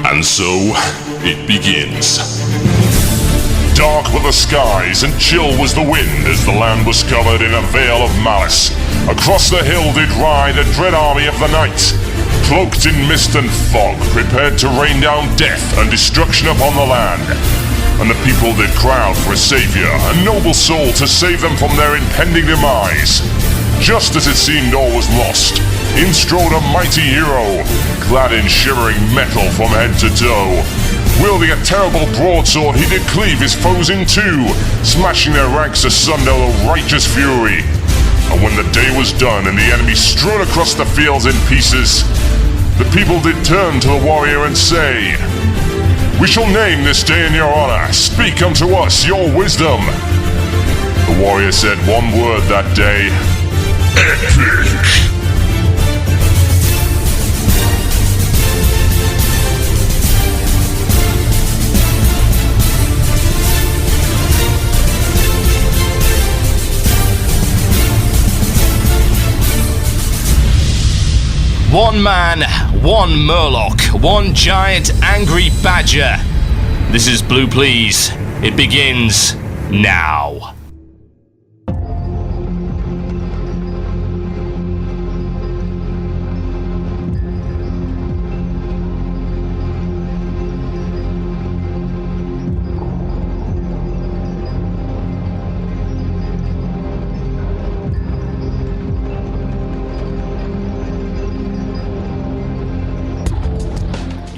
And so, it begins. Dark were the skies and chill was the wind as the land was covered in a veil of malice. Across the hill did ride a dread army of the night, cloaked in mist and fog, prepared to rain down death and destruction upon the land. And the people did crowd for a savior, a noble soul to save them from their impending demise. Just as it seemed all was lost, in strode a mighty hero, clad in shivering metal from head to toe. Wielding a terrible broadsword, he did cleave his foes in two, smashing their ranks asunder with righteous fury. And when the day was done and the enemy strewn across the fields in pieces, the people did turn to the warrior and say, "We shall name this day in your honor. Speak unto us your wisdom." The warrior said one word that day: epic. One man, one Murloc, one giant angry badger. This is Blue Please. It begins now.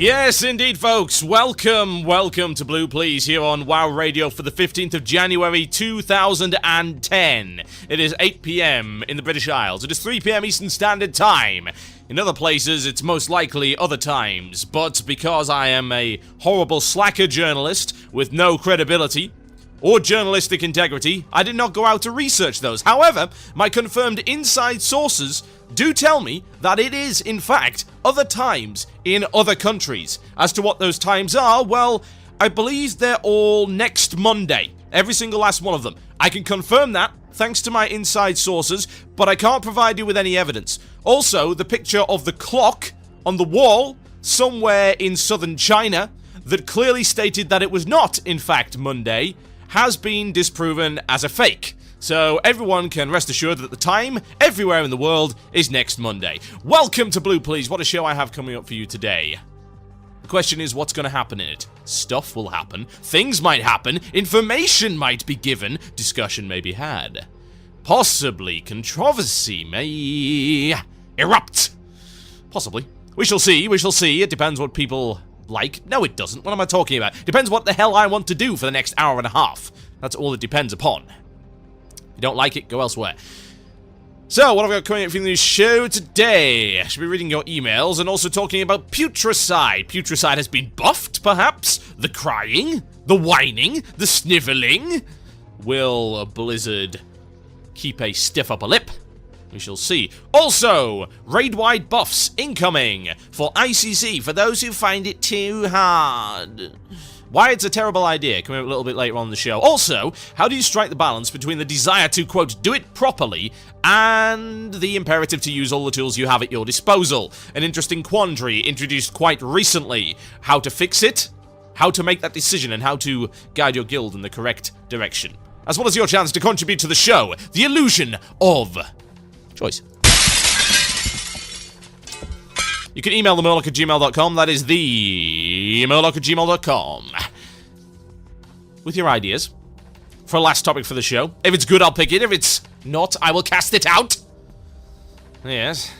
Yes, indeed, folks. Welcome to Blue Please here on WoW Radio for the 15th of January 2010. It is 8 PM in the British Isles. It is 3 PM Eastern Standard Time. In other places, it's most likely other times. But because I am a horrible slacker journalist with no credibility or journalistic integrity, I did not go out to research those. However, my confirmed inside sources do tell me that it is, in fact, other times in other countries. As to what those times are, well, I believe they're all next Monday. Every single last one of them. I can confirm that, thanks to my inside sources, but I can't provide you with any evidence. Also, the picture of the clock on the wall somewhere in southern China that clearly stated that it was not, in fact, Monday, has been disproven as a fake. So everyone can rest assured that the time, everywhere in the world, is next Monday. Welcome to Blue Please. What a show I have coming up for you today. The question is, what's going to happen in it? Stuff will happen, things might happen, information might be given, discussion may be had. Possibly controversy may erupt. Possibly. We shall see, It depends what people like. No, it doesn't. What am I talking about? Depends what the hell I want to do for the next hour and a half. That's all it depends upon. If you don't like it, go elsewhere. So, what have we got coming up for the show today? I should be reading your emails and also talking about Putricide. Putricide has been buffed, perhaps? The crying? The whining? The sniveling? Will Blizzard keep a stiff upper lip? We shall see. Also, raid-wide buffs incoming for ICC for those who find it too hard. Why it's a terrible idea, coming up a little bit later on in the show. Also, how do you strike the balance between the desire to, quote, do it properly and the imperative to use all the tools you have at your disposal? An interesting quandary introduced quite recently. How to fix it, how to make that decision, and how to guide your guild in the correct direction. As well as your chance to contribute to the show, the illusion of choice. You can email themurloc@gmail.com. That is themurloc@gmail.com. With your ideas for a last topic for the show. If it's good, I'll pick it. If it's not, I will cast it out. Yes.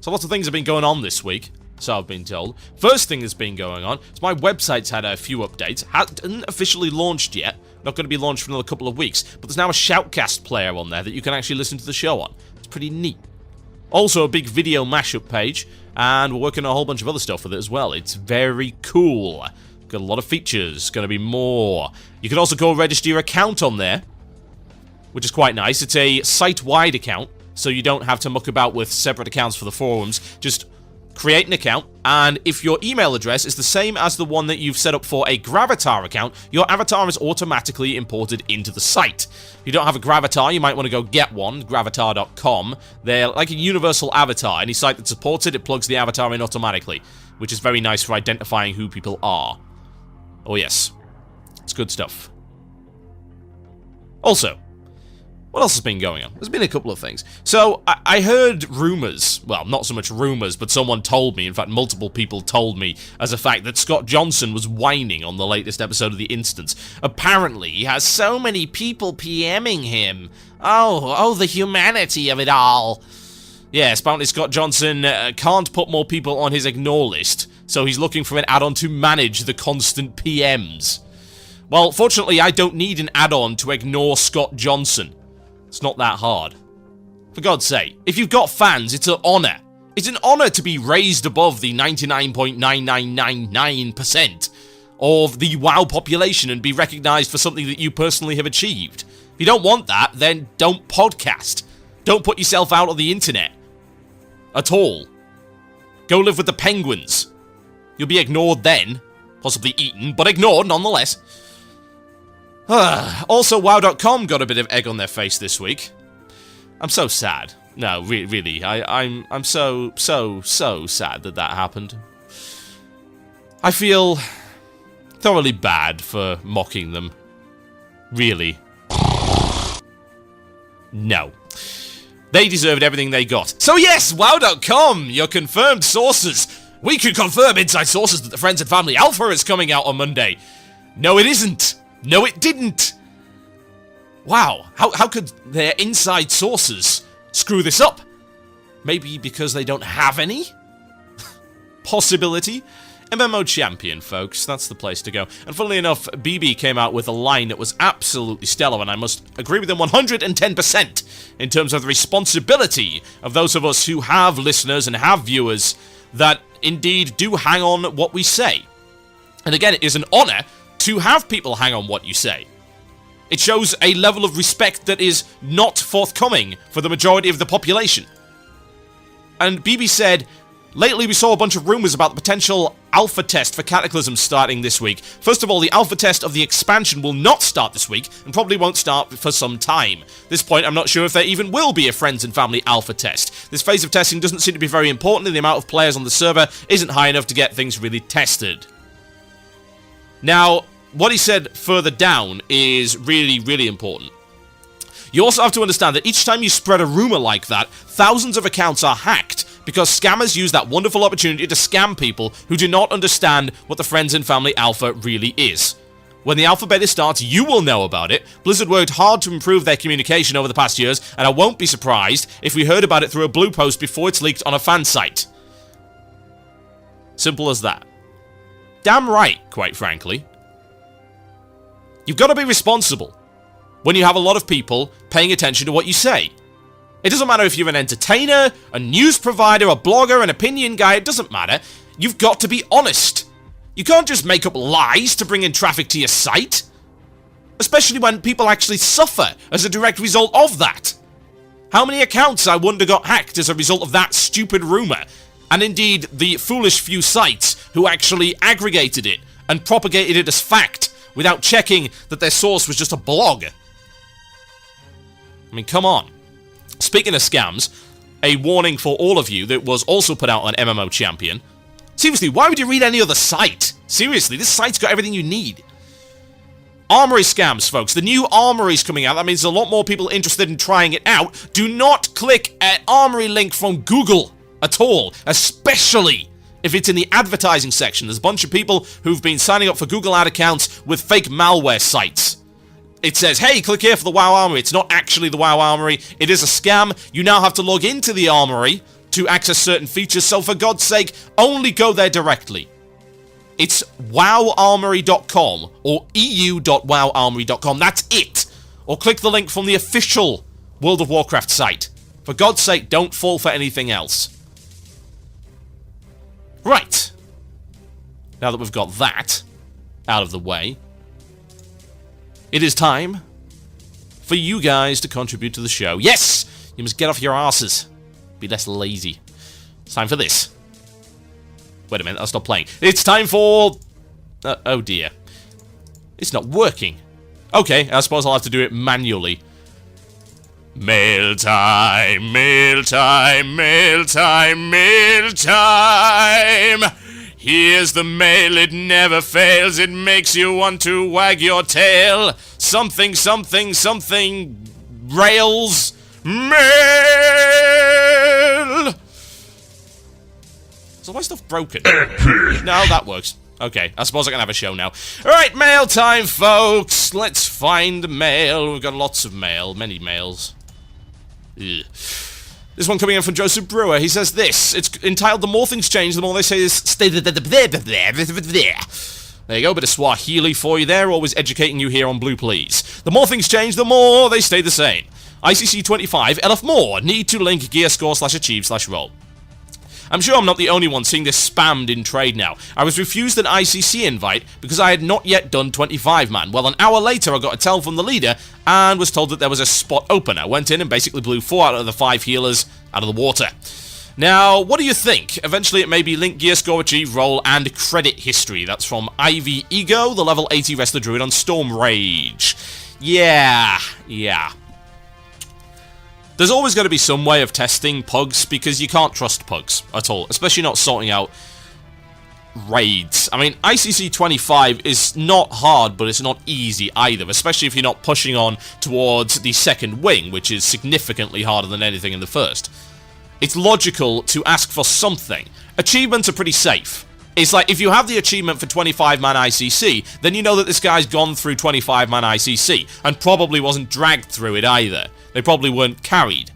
So lots of things have been going on this week, so I've been told. First thing that's been going on is my website's had a few updates. Hasn't officially launched yet. Not going to be launched for another couple of weeks. But there's now a Shoutcast player on there that you can actually listen to the show on. It's pretty neat. Also a big video mashup page, and we're working on a whole bunch of other stuff with it as well. It's very cool. Got a lot of features, gonna be more. You can also go register your account on there, which is quite nice. It's a site-wide account, so you don't have to muck about with separate accounts for the forums. Just create an account, and if your email address is the same as the one that you've set up for a Gravatar account, your avatar is automatically imported into the site. If you don't have a Gravatar, you might want to go get one, gravatar.com. They're like a universal avatar. Any site that supports it, it plugs the avatar in automatically, which is very nice for identifying who people are. Oh yes, it's good stuff. Also, what else has been going on? There's been a couple of things. So, I heard rumors, well, not so much rumors, but someone told me, in fact, multiple people told me, as a fact, that Scott Johnson was whining on the latest episode of The Instance. Apparently, he has so many people PMing him. Oh, the humanity of it all. Yes, apparently Scott Johnson can't put more people on his ignore list, so he's looking for an add-on to manage the constant PMs. Well, fortunately, I don't need an add-on to ignore Scott Johnson. It's not that hard. For God's sake, if you've got fans, it's an honor. It's an honor to be raised above the 99.9999% of the WoW population and be recognized for something that you personally have achieved. If you don't want that, then don't podcast. Don't put yourself out on the internet. At all. Go live with the penguins. You'll be ignored then. Possibly eaten, but ignored nonetheless. Also, WoW.com got a bit of egg on their face this week. I'm so sad. No, really, I'm so sad that happened. I feel thoroughly bad for mocking them. Really. No. They deserved everything they got. So yes, WoW.com, your confirmed sources. We can confirm inside sources that the Friends and Family Alpha is coming out on Monday. No, it isn't. No, it didn't! Wow, how could their inside sources screw this up? Maybe because they don't have any? Possibility? MMO Champion, folks, that's the place to go. And funnily enough, BB came out with a line that was absolutely stellar, and I must agree with him 110% in terms of the responsibility of those of us who have listeners and have viewers that indeed do hang on what we say. And again, it is an honor to have people hang on what you say. It shows a level of respect that is not forthcoming for the majority of the population. And BB said, lately we saw a bunch of rumors about the potential alpha test for Cataclysm starting this week. First of all, the alpha test of the expansion will not start this week, and probably won't start for some time. At this point, I'm not sure if there even will be a Friends and Family alpha test. This phase of testing doesn't seem to be very important, and the amount of players on the server isn't high enough to get things really tested. Now, what he said further down is really, really important. You also have to understand that each time you spread a rumor like that, thousands of accounts are hacked, because scammers use that wonderful opportunity to scam people who do not understand what the Friends and Family Alpha really is. When the alpha beta starts, you will know about it. Blizzard worked hard to improve their communication over the past years, and I won't be surprised if we heard about it through a blue post before it's leaked on a fan site. Simple as that. Damn right, quite frankly. You've got to be responsible when you have a lot of people paying attention to what you say. It doesn't matter if you're an entertainer, a news provider, a blogger, an opinion guy, it doesn't matter. You've got to be honest. You can't just make up lies to bring in traffic to your site. Especially when people actually suffer as a direct result of that. How many accounts, I wonder, got hacked as a result of that stupid rumor? And indeed, the foolish few sites who actually aggregated it and propagated it as fact without checking that their source was just a blog. I mean, come on. Speaking of scams, a warning for all of you that was also put out on MMO Champion. Seriously, why would you read any other site? Seriously, this site's got everything you need. Armory scams, folks. The new Armory's coming out. That means there's a lot more people interested in trying it out. Do not click an Armory link from Google at all, especially if it's in the advertising section. There's a bunch of people who've been signing up for Google ad accounts with fake malware sites. It says, hey, click here for the WoW Armory. It's not actually the WoW Armory. It is a scam. You now have to log into the Armory to access certain features, so for God's sake, only go there directly. It's wowarmory.com or eu.wowarmory.com. That's it. Or click the link from the official World of Warcraft site. For God's sake, don't fall for anything else. Right. Now that we've got that out of the way, it is time for you guys to contribute to the show. Yes! You must get off your asses. Be less lazy. It's time for this. Wait a minute, that's not playing. It's time for... oh dear. It's not working. Okay, I suppose I'll have to do it manually. Mail time, mail time, mail time, mail time. Here's the mail, it never fails. It makes you want to wag your tail. Something, something, something... rails. Mail! Is all my stuff broken? No, that works. Okay, I suppose I can have a show now. Alright, mail time, folks! Let's find mail. We've got lots of mail. Many mails. Ugh. This one coming in from Joseph Brewer. He says this. It's entitled, The More Things Change, the More They Say is... There you go, bit of Swahili for you there. Always educating you here on Blue Please. The more things change, the more they stay the same. ICC 25, Elf more. Need to link gear score /achieve /roll. I'm sure I'm not the only one seeing this spammed in trade now. I was refused an ICC invite because I had not yet done 25-man. Well, an hour later I got a tell from the leader and was told that there was a spot open. I went in and basically blew 4 out of the 5 healers out of the water. Now, what do you think? Eventually it may be link, gear score, achieve, roll, and credit history. That's from Ivy Ego, the level 80 wrestler druid on Storm Rage. Yeah. There's always going to be some way of testing pugs, because you can't trust pugs at all, especially not sorting out raids. I mean, ICC 25 is not hard, but it's not easy either, especially if you're not pushing on towards the second wing, which is significantly harder than anything in the first. It's logical to ask for something. Achievements are pretty safe. It's like, if you have the achievement for 25-man ICC, then you know that this guy's gone through 25-man ICC, and probably wasn't dragged through it either. They probably weren't carried.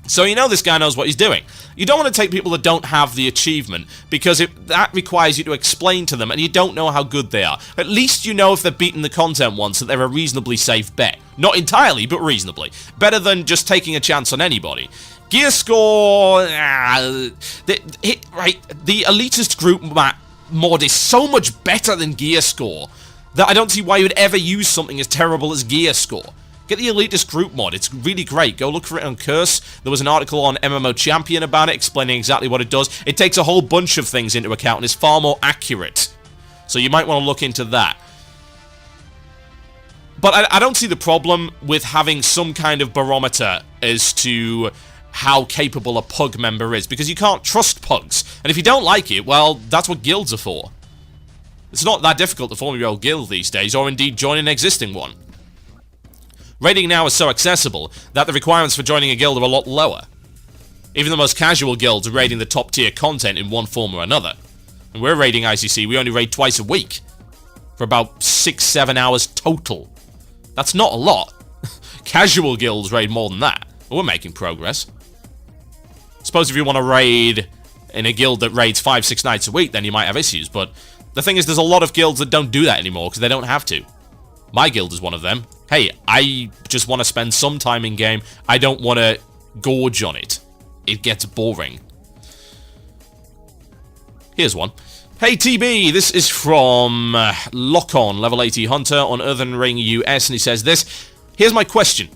So you know this guy knows what he's doing. You don't want to take people that don't have the achievement, because that requires you to explain to them, and you don't know how good they are. At least you know if they've beaten the content once, that they're a reasonably safe bet. Not entirely, but reasonably. Better than just taking a chance on anybody. Gear score... the elitist group mod is so much better than gear score that I don't see why you would ever use something as terrible as gear score. Get the elitist group mod, it's really great. Go look for it on Curse. There was an article on MMO Champion about it, explaining exactly what it does. It takes a whole bunch of things into account and is far more accurate. So you might want to look into that. But I don't see the problem with having some kind of barometer as to how capable a pug member is, because you can't trust pugs. And if you don't like it, well, that's what guilds are for. It's not that difficult to form your own guild these days, or indeed join an existing one. Raiding now is so accessible that the requirements for joining a guild are a lot lower. Even the most casual guilds are raiding the top tier content in one form or another. And we're raiding ICC, we only raid twice a week. For about 6-7 hours total. That's not a lot. Casual guilds raid more than that. But we're making progress. Suppose if you want to raid in a guild that raids 5-6 nights a week, then you might have issues, but the thing is, there's a lot of guilds that don't do that anymore because they don't have to. My guild is one of them. Hey, I just want to spend some time in game. I don't want to gorge on it. It gets boring. Here's one. Hey TB, this is from Lockon, level 80 Hunter on Earthen Ring US, and he says this. Here's my question.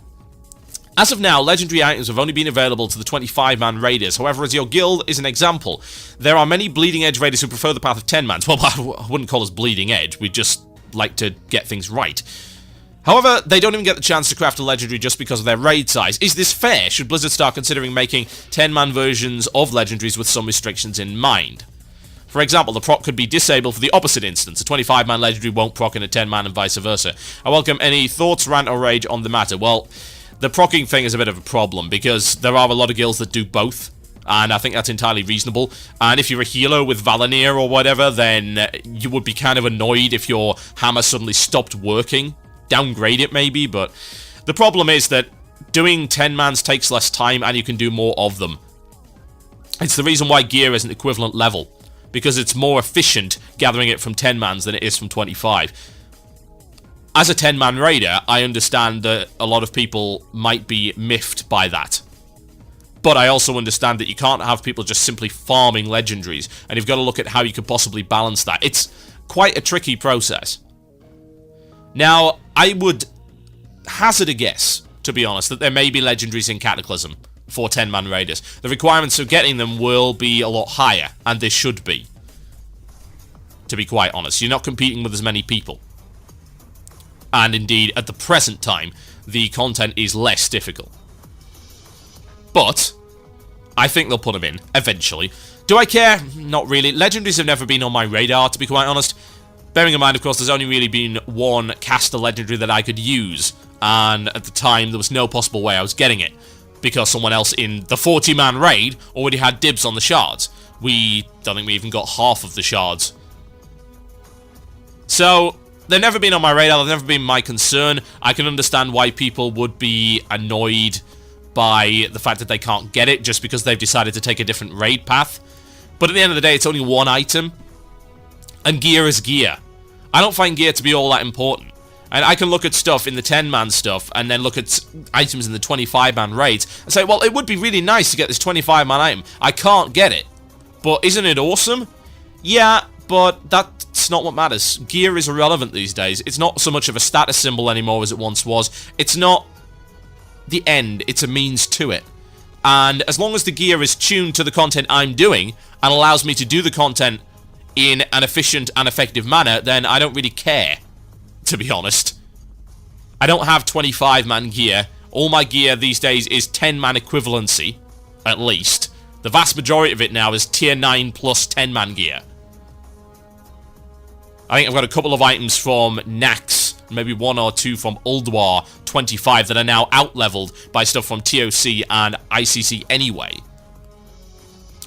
As of now, legendary items have only been available to the 25-man raiders. However, as your guild is an example, there are many bleeding edge raiders who prefer the path of 10-mans. Well, I wouldn't call us bleeding edge. We just like to get things right. However, they don't even get the chance to craft a legendary just because of their raid size. Is this fair? Should Blizzard start considering making 10-man versions of legendaries with some restrictions in mind? For example, the proc could be disabled for the opposite instance. A 25-man legendary won't proc in a 10-man and vice versa. I welcome any thoughts, rant, or rage on the matter. Well, the procking thing is a bit of a problem because there are a lot of guilds that do both, and I think that's entirely reasonable. And if you're a healer with Valanir or whatever, then you would be kind of annoyed if your hammer suddenly stopped working. Downgrade it maybe, but the problem is that doing 10-mans takes less time and you can do more of them. It's the reason why gear is an equivalent level, because it's more efficient gathering it from 10-mans than it is from 25. As a 10-man raider, I understand that a lot of people might be miffed by that. But I also understand that you can't have people just simply farming legendaries, and you've got to look at how you could possibly balance that. It's quite a tricky process. Now, I would hazard a guess, to be honest, that there may be legendaries in Cataclysm for 10-man raiders. The requirements of getting them will be a lot higher, and they should be. to be quite honest. You're not competing with as many people. And indeed, at the present time, the content is less difficult. But I think they'll put them in, eventually. Do I care? Not really. Legendaries have never been on my radar, to be quite honest. Bearing in mind, of course, there's only really been one caster legendary that I could use. And at the time, there was no possible way I was getting it. Because someone else in the 40-man raid already had dibs on the shards. We don't think we even got half of the shards. So, they've never been on my radar, they've never been my concern. I can understand why people would be annoyed by the fact that they can't get it just because they've decided to take a different raid path. But at the end of the day, it's only one item. And gear is gear. I don't find gear to be all that important. And I can look at stuff in the 10-man stuff and then look at items in the 25-man raids and say, well, it would be really nice to get this 25-man item. I can't get it. But isn't it awesome? Yeah, but that's not what matters. Gear is irrelevant these days. It's not so much of a status symbol anymore as it once was. It's not the end, it's a means to it. And as long as the gear is tuned to the content I'm doing and allows me to do the content in an efficient and effective manner, then I don't really care, to be honest. I don't have 25-man gear. All my gear these days is 10-man equivalency, at least. The vast majority of it now is tier 9 plus 10-man gear. I think I've got a couple of items from Nax, maybe one or two from Ulduar 25 that are now out-leveled by stuff from TOC and ICC anyway.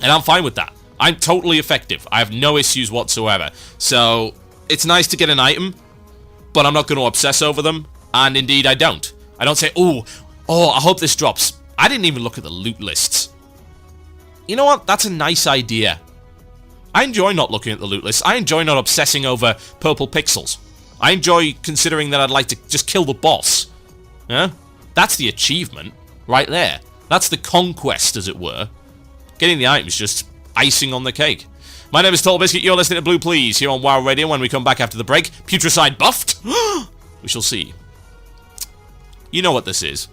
And I'm fine with that. I'm totally effective. I have no issues whatsoever. So, it's nice to get an item, but I'm not going to obsess over them. And indeed, I don't. I don't say, oh, I hope this drops. I didn't even look at the loot lists. You know what? That's a nice idea. I enjoy not looking at the loot lists. I enjoy not obsessing over purple pixels. I enjoy considering that I'd like to just kill the boss. Yeah? That's the achievement, right there. That's the conquest, as it were. Getting the item is just icing on the cake. My name is TotalBiscuit, you're listening to Blue Please, here on WoW Radio. When we come back after the break, Putricide buffed? We shall see. You know what this is.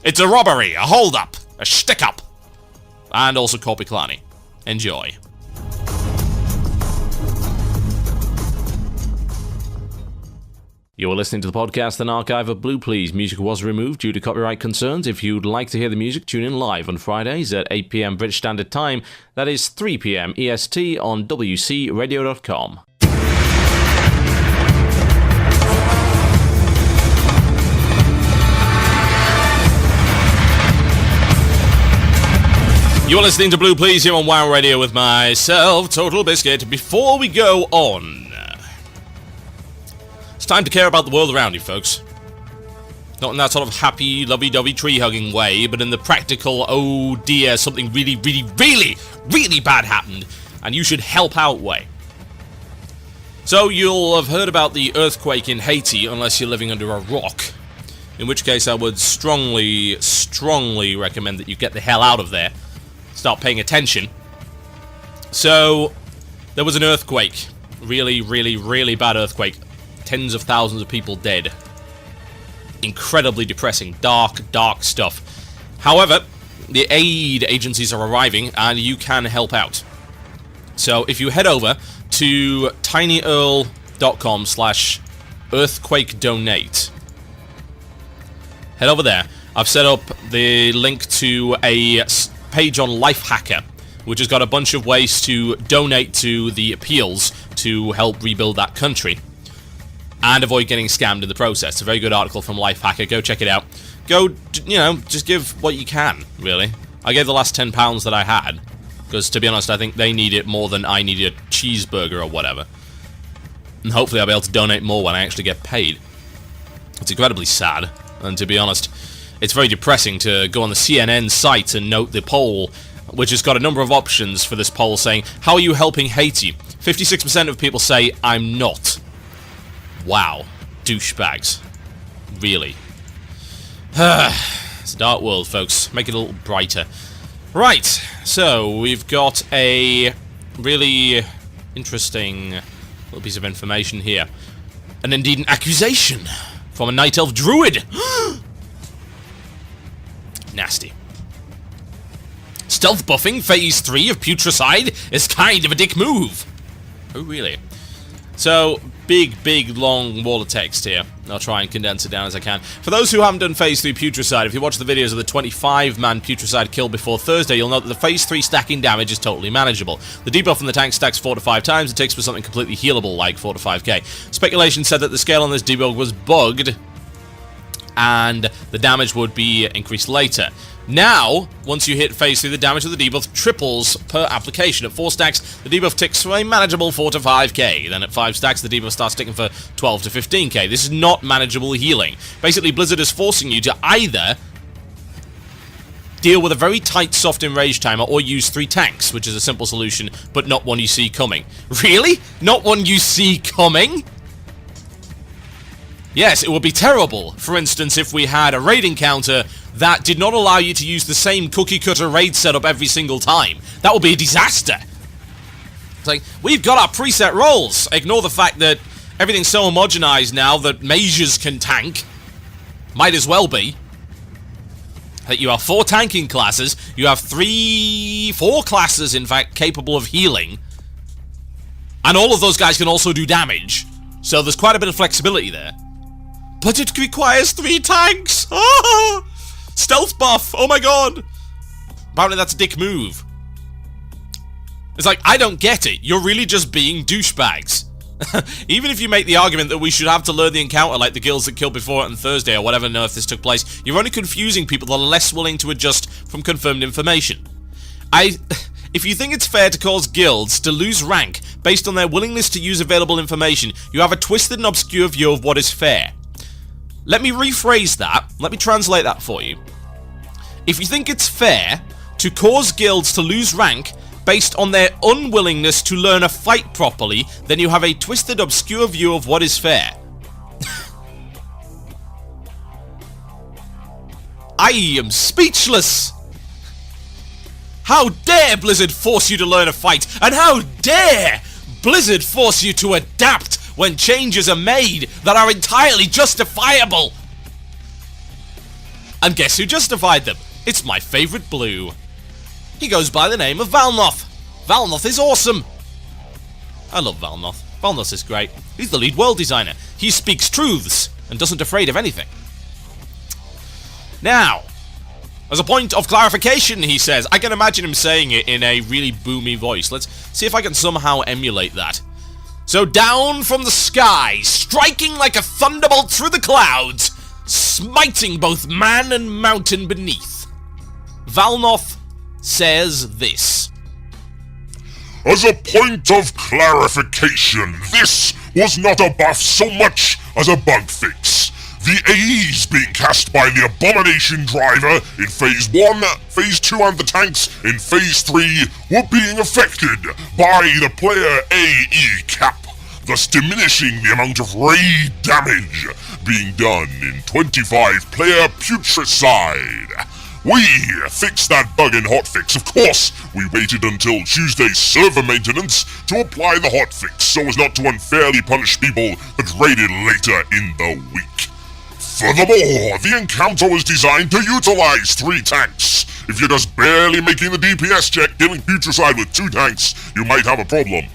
It's a robbery, a hold-up, a shtick-up, and also Corpiclani. Enjoy. You're listening to the podcast, an archive of Blue Please. Music was removed due to copyright concerns. If you'd like to hear the music, tune in live on Fridays at 8 PM British Standard Time. That is 3 PM EST on WCRadio.com. You're listening to Blue Please here on WoW Radio with myself, TotalBiscuit. Before we go on, it's time to care about the world around you, folks. Not in that sort of happy, lovey-dovey, tree-hugging way, but in the practical, oh dear, something really, really, really, really bad happened, and you should help out way. So, you'll have heard about the earthquake in Haiti, unless you're living under a rock. In which case, I would strongly, strongly recommend that you get the hell out of there. Start paying attention. So, there was an earthquake. Really, really, really bad earthquake. Tens of thousands of people dead. Incredibly depressing. Dark, dark stuff. However, the aid agencies are arriving, and you can help out. So, if you head over to tinyurl.com/earthquakedonate. Head over there. I've set up the link to a page on Lifehacker, which has got a bunch of ways to donate to the appeals to help rebuild that country and avoid getting scammed in the process. It's a very good article from Lifehacker. Go check it out. Go, just give what you can, really. I gave the last £10 that I had, because, to be honest, I think they need it more than I need a cheeseburger or whatever. And hopefully I'll be able to donate more when I actually get paid. It's incredibly sad, and to be honest, it's very depressing to go on the CNN site and note the poll, which has got a number of options for this poll saying, how are you helping Haiti? 56% of people say, I'm not. Wow. Douchebags. Really. It's a dark world, folks. Make it a little brighter. Right. So, we've got a really interesting little piece of information here. And indeed an accusation from a Night Elf Druid. Nasty. Stealth buffing Phase 3 of Putricide is kind of a dick move. Oh, really? So, big, long wall of text here. I'll try and condense it down as I can. For those who haven't done Phase 3 Putricide, if you watch the videos of the 25-man Putricide kill before Thursday, you'll note that the Phase 3 stacking damage is totally manageable. The debuff on the tank stacks 4 to 5 times, it takes for something completely healable like 4 to 5k. Speculation said that the scale on this debuff was bugged, and the damage would be increased later. Now, once you hit Phase 3, the damage of the debuff triples per application. At 4 stacks, the debuff ticks for a manageable 4 to 5k. Then at 5 stacks, the debuff starts ticking for 12 to 15k. This is not manageable healing. Basically, Blizzard is forcing you to either deal with a very tight soft enrage timer or use 3 tanks, which is a simple solution, but not one you see coming. Really? Not one you see coming? Yes, it would be terrible, for instance, if we had a raid encounter that did not allow you to use the same cookie-cutter raid setup every single time. That would be a disaster. It's like, we've got our preset roles. Ignore the fact that everything's so homogenized now that mages can tank. Might as well be. That you have 4 tanking classes, you have 4 classes, in fact, capable of healing. And all of those guys can also do damage. So there's quite a bit of flexibility there. But it requires 3 tanks! Ah! Stealth buff! Oh my god! Apparently that's a dick move. It's like, I don't get it. You're really just being douchebags. Even if you make the argument that we should have to learn the encounter like the guilds that killed before it on Thursday or whatever nerf this took place, you're only confusing people that are less willing to adjust from confirmed information. If you think it's fair to cause guilds to lose rank based on their willingness to use available information, you have a twisted and obscure view of what is fair. Let me rephrase that. Let me translate that for you. If you think it's fair to cause guilds to lose rank based on their unwillingness to learn a fight properly, then you have a twisted, obscure view of what is fair. I am speechless! How dare Blizzard force you to learn a fight, and how dare Blizzard force you to adapt when changes are made that are entirely justifiable! And guess who justified them? It's my favourite blue. He goes by the name of Valnoth. Valnoth is awesome. I love Valnoth. Valnoth is great. He's the lead world designer. He speaks truths and doesn't afraid of anything. Now, as a point of clarification, he says, I can imagine him saying it in a really boomy voice. Let's see if I can somehow emulate that. So down from the sky, striking like a thunderbolt through the clouds, smiting both man and mountain beneath, Valnoth says this. As a point of clarification, this was not a buff so much as a bug fix. The AEs being cast by the Abomination Driver in Phase 1, Phase 2 and the tanks in Phase 3 were being affected by the player AE cap, thus diminishing the amount of raid damage being done in 25-player Putricide. We fixed that bug in hotfix. Of course, we waited until Tuesday's server maintenance to apply the hotfix so as not to unfairly punish people that raided later in the week. Furthermore, the encounter was designed to utilize 3 tanks. If you're just barely making the DPS check, killing Putricide with 2 tanks, you might have a problem.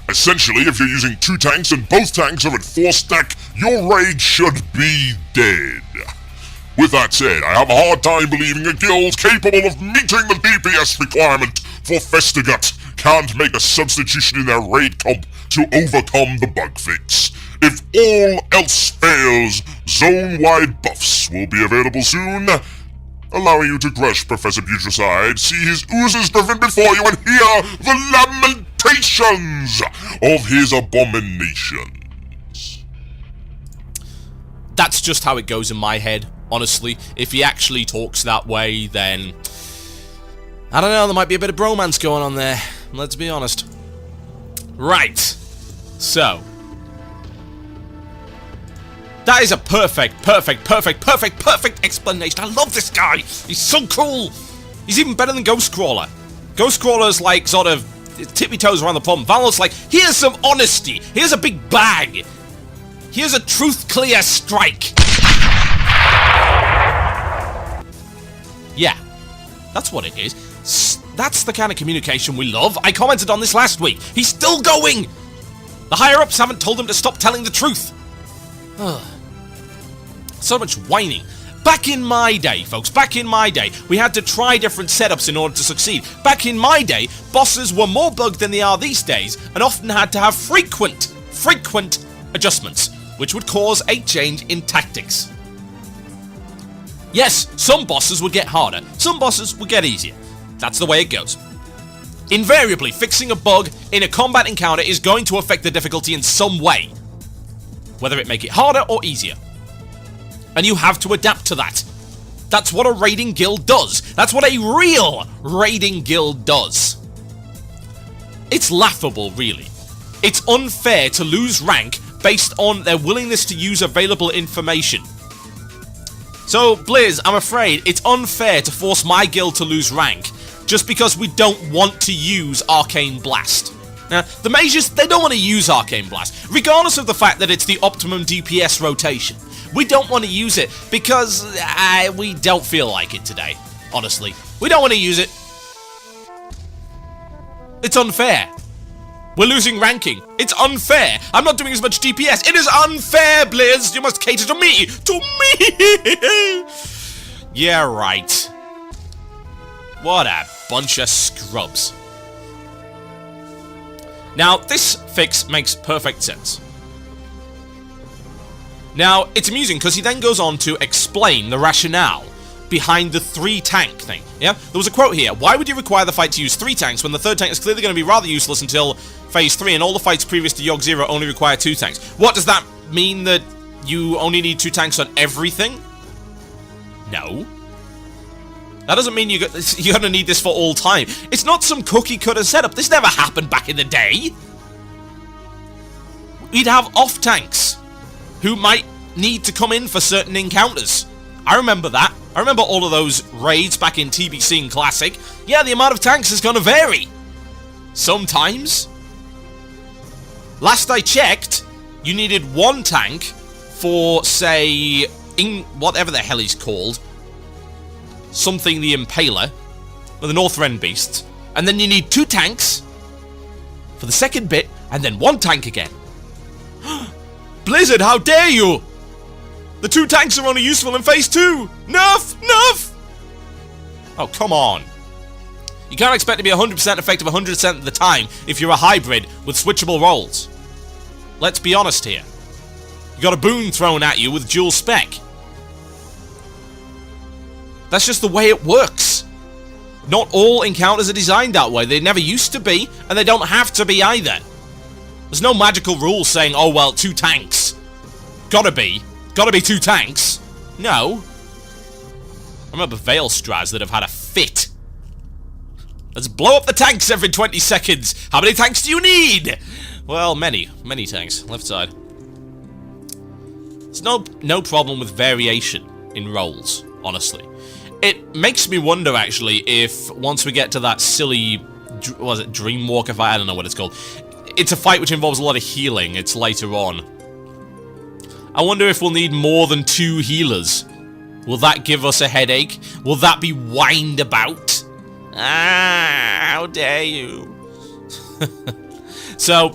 Essentially, if you're using 2 tanks and both tanks are at 4 stack, your raid should be dead. With that said, I have a hard time believing a guild capable of meeting the DPS requirement for Festigut can't make a substitution in their raid comp to overcome the bug fix. If all else fails, zone-wide buffs will be available soon, allowing you to crush Professor Putricide, see his oozes driven before you, and hear the lamentations of his abominations. That's just how it goes in my head, honestly. If he actually talks that way, then I don't know, there might be a bit of bromance going on there. Let's be honest. Right. So, that is a perfect explanation. I love this guy. He's so cool. He's even better than Ghostcrawler. Ghostcrawler's like sort of tippy toes around the problem. Valor's like, here's some honesty. Here's a big bag. Here's a truth clear strike. Yeah, that's what it is. That's the kind of communication we love. I commented on this last week. He's still going. The higher-ups haven't told them to stop telling the truth. Ugh. So much whining. Back in my day, folks, back in my day, we had to try different setups in order to succeed. Back in my day, bosses were more bugged than they are these days, and often had to have frequent adjustments, which would cause a change in tactics. Yes, some bosses would get harder, some bosses would get easier. That's the way it goes. Invariably, fixing a bug in a combat encounter is going to affect the difficulty in some way, whether it make it harder or easier. And you have to adapt to that. That's what a raiding guild does. That's what a real raiding guild does. It's laughable, really. It's unfair to lose rank based on their willingness to use available information. So, Blizz, I'm afraid it's unfair to force my guild to lose rank just because we don't want to use Arcane Blast. Now, the mages, they don't want to use Arcane Blast, regardless of the fact that it's the optimum DPS rotation. We don't want to use it because we don't feel like it today, honestly. We don't want to use it. It's unfair. We're losing ranking. It's unfair. I'm not doing as much DPS. It is unfair, Blizz. You must cater to me. To me! Yeah, right. What a bunch of scrubs. Now, this fix makes perfect sense. Now, it's amusing because he then goes on to explain the rationale behind the 3 tank thing. Yeah? There was a quote here. Why would you require the fight to use 3 tanks when the 3rd tank is clearly going to be rather useless until Phase 3 and all the fights previous to Yogg 0 only require 2 tanks? What, does that mean that you only need 2 tanks on everything? No. That doesn't mean you're going to need this for all time. It's not some cookie-cutter setup. This never happened back in the day. We'd have off tanks who might need to come in for certain encounters. I remember that. I remember all of those raids back in TBC and Classic. Yeah, the amount of tanks is going to vary. Sometimes. Last I checked, you needed 1 tank for, say, whatever the hell he's called. Something the Impaler, or the Northrend Beasts. And then you need 2 tanks for the second bit, and then 1 tank again. Blizzard, how dare you! The 2 tanks are only useful in Phase 2! Nerf! Nerf! Oh, come on. You can't expect to be 100% effective 100% of the time if you're a hybrid with switchable roles. Let's be honest here. You got a boon thrown at you with dual spec. That's just the way it works. Not all encounters are designed that way. They never used to be, and they don't have to be either. There's no magical rule saying, oh well, 2 tanks. Gotta be 2 tanks. No. I remember Veil Strats that have had a fit. Let's blow up the tanks every 20 seconds. How many tanks do you need? Well, many tanks. Left side. There's no problem with variation in roles, honestly. It makes me wonder, actually, if once we get to that silly, was it Dreamwalker fight? I don't know what it's called. It's a fight which involves a lot of healing. It's later on. I wonder if we'll need more than 2 healers. Will that give us a headache? Will that be whined about? Ah, how dare you. So,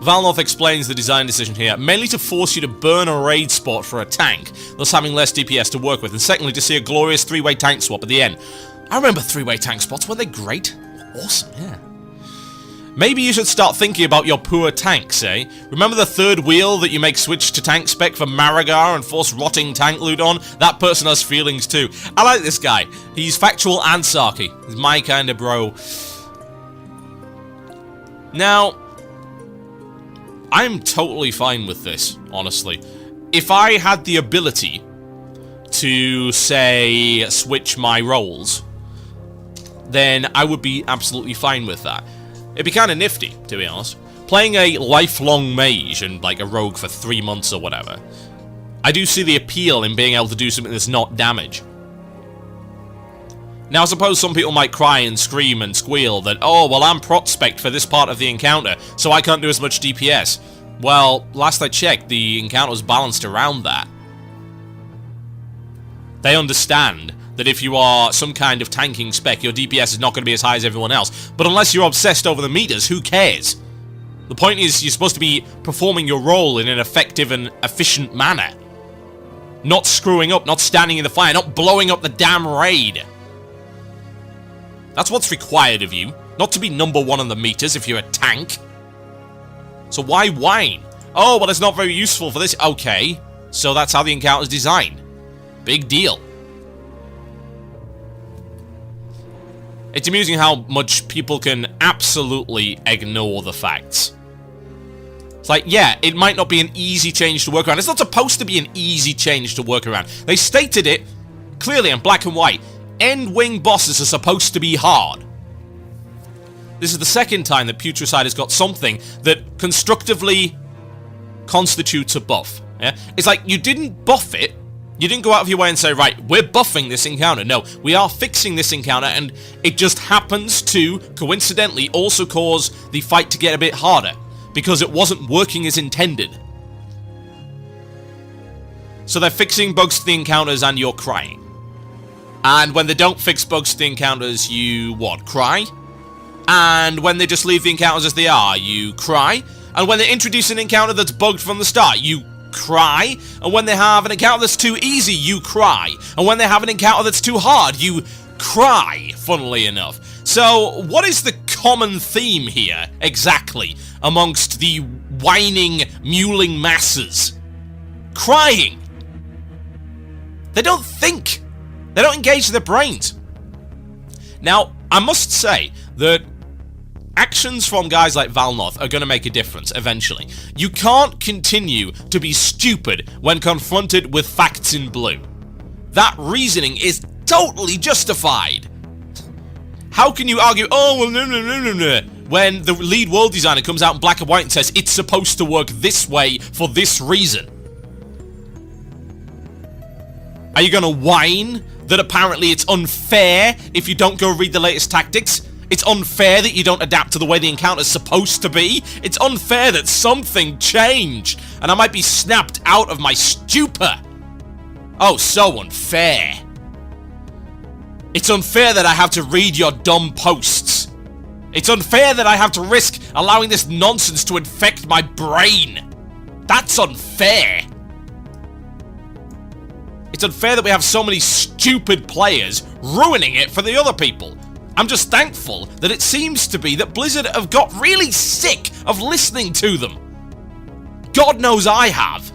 Valnoth explains the design decision here, mainly to force you to burn a raid spot for a tank, thus having less DPS to work with, and secondly to see a glorious 3-way tank swap at the end. I remember 3-way tank spots, weren't they great? Awesome, yeah. Maybe you should start thinking about your poor tanks, eh? Remember the 3rd wheel that you make switch to tank spec for Marigar and force rotting tank loot on? That person has feelings too. I like this guy. He's factual and sarky. He's my kind of bro. Now, I'm totally fine with this, honestly. If I had the ability to, say, switch my roles, then I would be absolutely fine with that. It'd be kind of nifty, to be honest. Playing a lifelong mage and, like, a rogue for 3 months or whatever. I do see the appeal in being able to do something that's not damage. Now, I suppose some people might cry and scream and squeal that, oh, well, I'm prot-spec'd for this part of the encounter, so I can't do as much DPS. Well, last I checked, the encounter was balanced around that. They understand that if you are some kind of tanking spec, your DPS is not going to be as high as everyone else. But unless you're obsessed over the meters, who cares? The point is, you're supposed to be performing your role in an effective and efficient manner. Not screwing up, not standing in the fire, not blowing up the damn raid. That's what's required of you. Not to be number one on the meters if you're a tank. So why whine? Oh, well, it's not very useful for this. Okay, so that's how the encounter's designed. Big deal. It's amusing how much people can absolutely ignore the facts. It's like, yeah, it might not be an easy change to work around. It's not supposed to be an easy change to work around. They stated it clearly in black and white. End-wing bosses are supposed to be hard. This is the second time that Putricide has got something that constructively constitutes a buff. Yeah? It's like, you didn't buff it. You didn't go out of your way and say, right, we're buffing this encounter. No, we are fixing this encounter, and it just happens to, coincidentally, also cause the fight to get a bit harder, because it wasn't working as intended. So they're fixing bugs to the encounters, and you're crying. And when they don't fix bugs to the encounters, you, what, cry? And when they just leave the encounters as they are, you cry? And when they introduce an encounter that's bugged from the start, you cry? And when they have an encounter that's too easy, you cry? And when they have an encounter that's too hard, you cry, funnily enough. So, what is the common theme here, exactly, amongst the whining, mewling masses? Crying. They don't think. They don't engage their brains. Now, I must say that actions from guys like Valnoth are going to make a difference eventually. You can't continue to be stupid when confronted with facts in blue. That reasoning is totally justified. How can you argue, oh, well, no, when the lead world designer comes out in black and white and says it's supposed to work this way for this reason? Are you going to whine that apparently it's unfair if you don't go read the latest tactics? It's unfair that you don't adapt to the way the encounter's supposed to be? It's unfair that something changed, and I might be snapped out of my stupor. Oh, so unfair. It's unfair that I have to read your dumb posts. It's unfair that I have to risk allowing this nonsense to infect my brain. That's unfair. It's unfair that we have so many stupid players ruining it for the other people. I'm just thankful that it seems to be that Blizzard have got really sick of listening to them. God knows I have.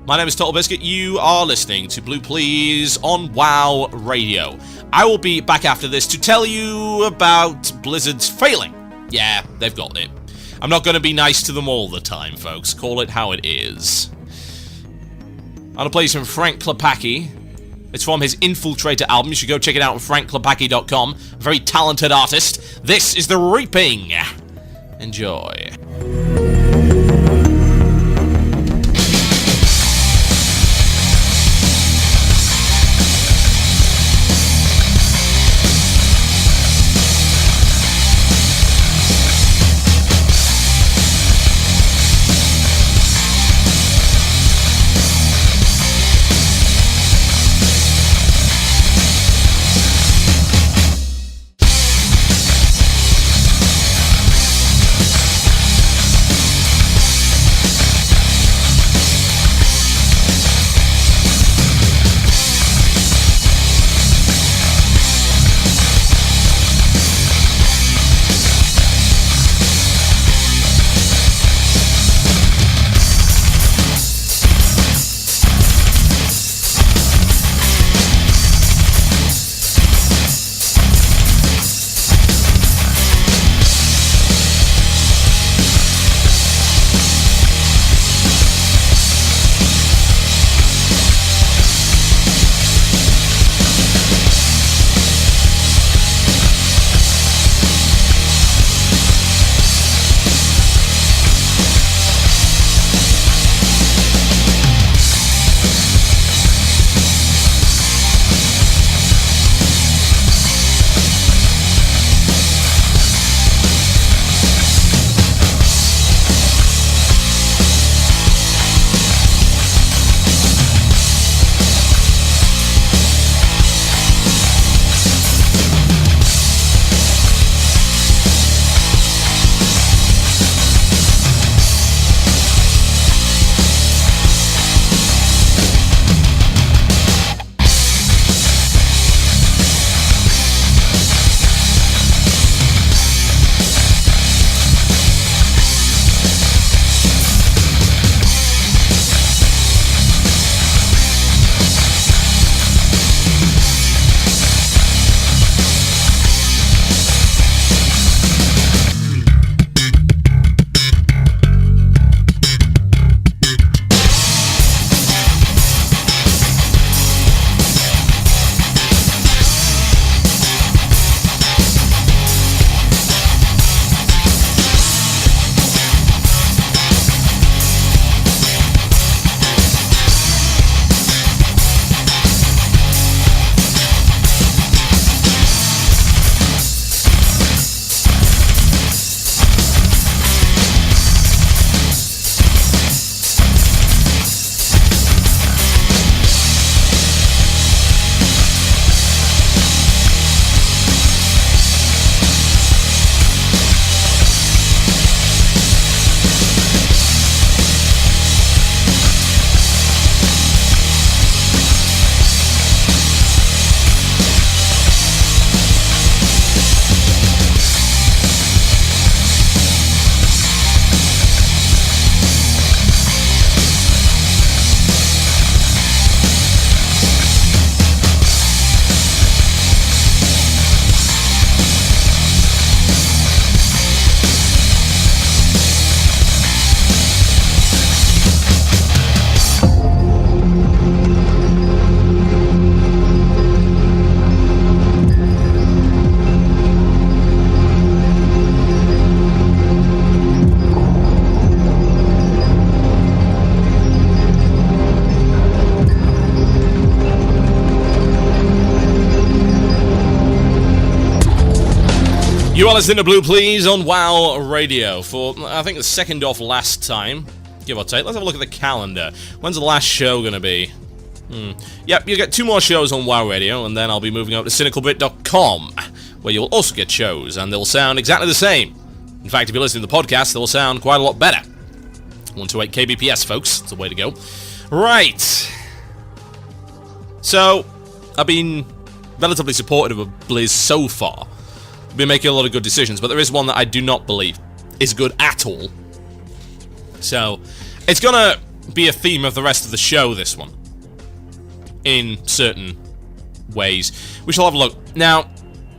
My name is TotalBiscuit. You are listening to Blue Please on WoW Radio. I will be back after this to tell you about Blizzard's failing. Yeah, they've got it. I'm not going to be nice to them all the time, folks. Call it how it is. I'm going to play some Frank Klepacki. It's from his Infiltrator album. You should go check it out on frankklepacki.com. Very talented artist. This is The Reaping. Enjoy. You are listening to Blue Please on WoW Radio for, I think, the second off last time, give or take. Let's have a look at the calendar. When's the last show going to be? Yep, you get 2 more shows on WoW Radio, and then I'll be moving over to cynicalbit.com, where you'll also get shows, and they'll sound exactly the same. In fact, if you're listening to the podcast, they'll sound quite a lot better. 128 kbps, folks. That's the way to go. Right. So, I've been relatively supportive of Blizz so far. I've been making a lot of good decisions, but there is one that I do not believe is good at all. So, it's gonna be a theme of the rest of the show, this one. In certain ways. We shall have a look. Now,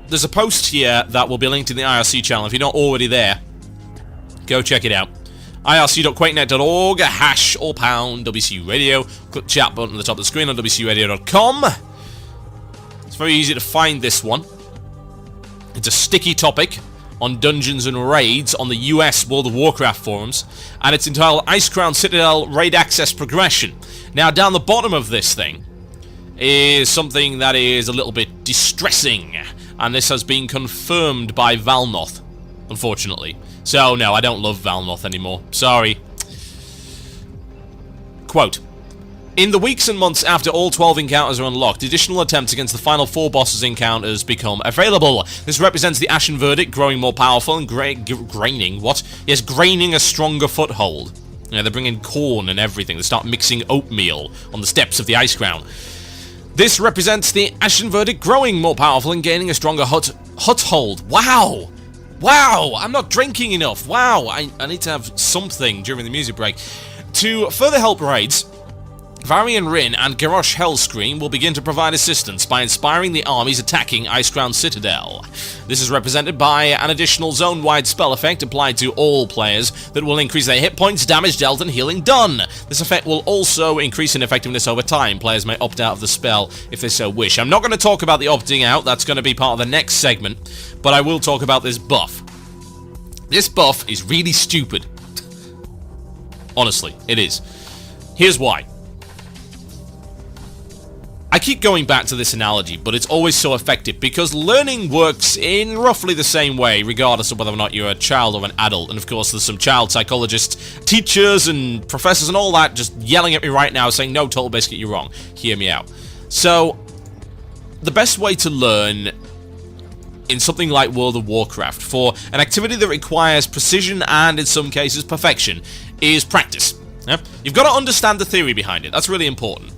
there's a post here that will be linked in the IRC channel. If you're not already there, go check it out. irc.quakenet.org, hash or pound WCU Radio. Click the chat button at the top of the screen on WCUradio.com. It's very easy to find this one. It's a sticky topic on dungeons and raids on the US World of Warcraft forums, and it's entitled Icecrown Citadel Raid Access Progression. Now, down the bottom of this thing is something that is a little bit distressing, and this has been confirmed by Valnoth, unfortunately. So, no, I don't love Valnoth anymore. Sorry. Quote, in the weeks and months after all 12 encounters are unlocked, additional attempts against the final 4 bosses encounters become available. This represents the Ashen Verdict growing more powerful and graining a stronger foothold. You know, they're bringing corn and everything. They start mixing oatmeal on the steps of the Icecrown. This represents the Ashen Verdict growing more powerful and gaining a stronger hut-hold. Wow! Wow! I'm not drinking enough. Wow! I need to have something during the music break. To further help raids, Varian Rin and Garrosh Hellscream will begin to provide assistance by inspiring the armies attacking Icecrown Citadel. This is represented by an additional zone-wide spell effect applied to all players that will increase their hit points, damage dealt, and healing done. This effect will also increase in effectiveness over time. Players may opt out of the spell if they so wish. I'm not going to talk about the opting out, that's going to be part of the next segment, but I will talk about this buff. This buff is really stupid. Honestly, it is. Here's why. I keep going back to this analogy, but it's always so effective because learning works in roughly the same way, regardless of whether or not you're a child or an adult. And of course, there's some child psychologists, teachers, and professors and all that just yelling at me right now saying, no, TotalBiscuit, you're wrong. Hear me out. So, the best way to learn in something like World of Warcraft for an activity that requires precision and, in some cases, perfection is practice. Yeah? You've got to understand the theory behind it. That's really important,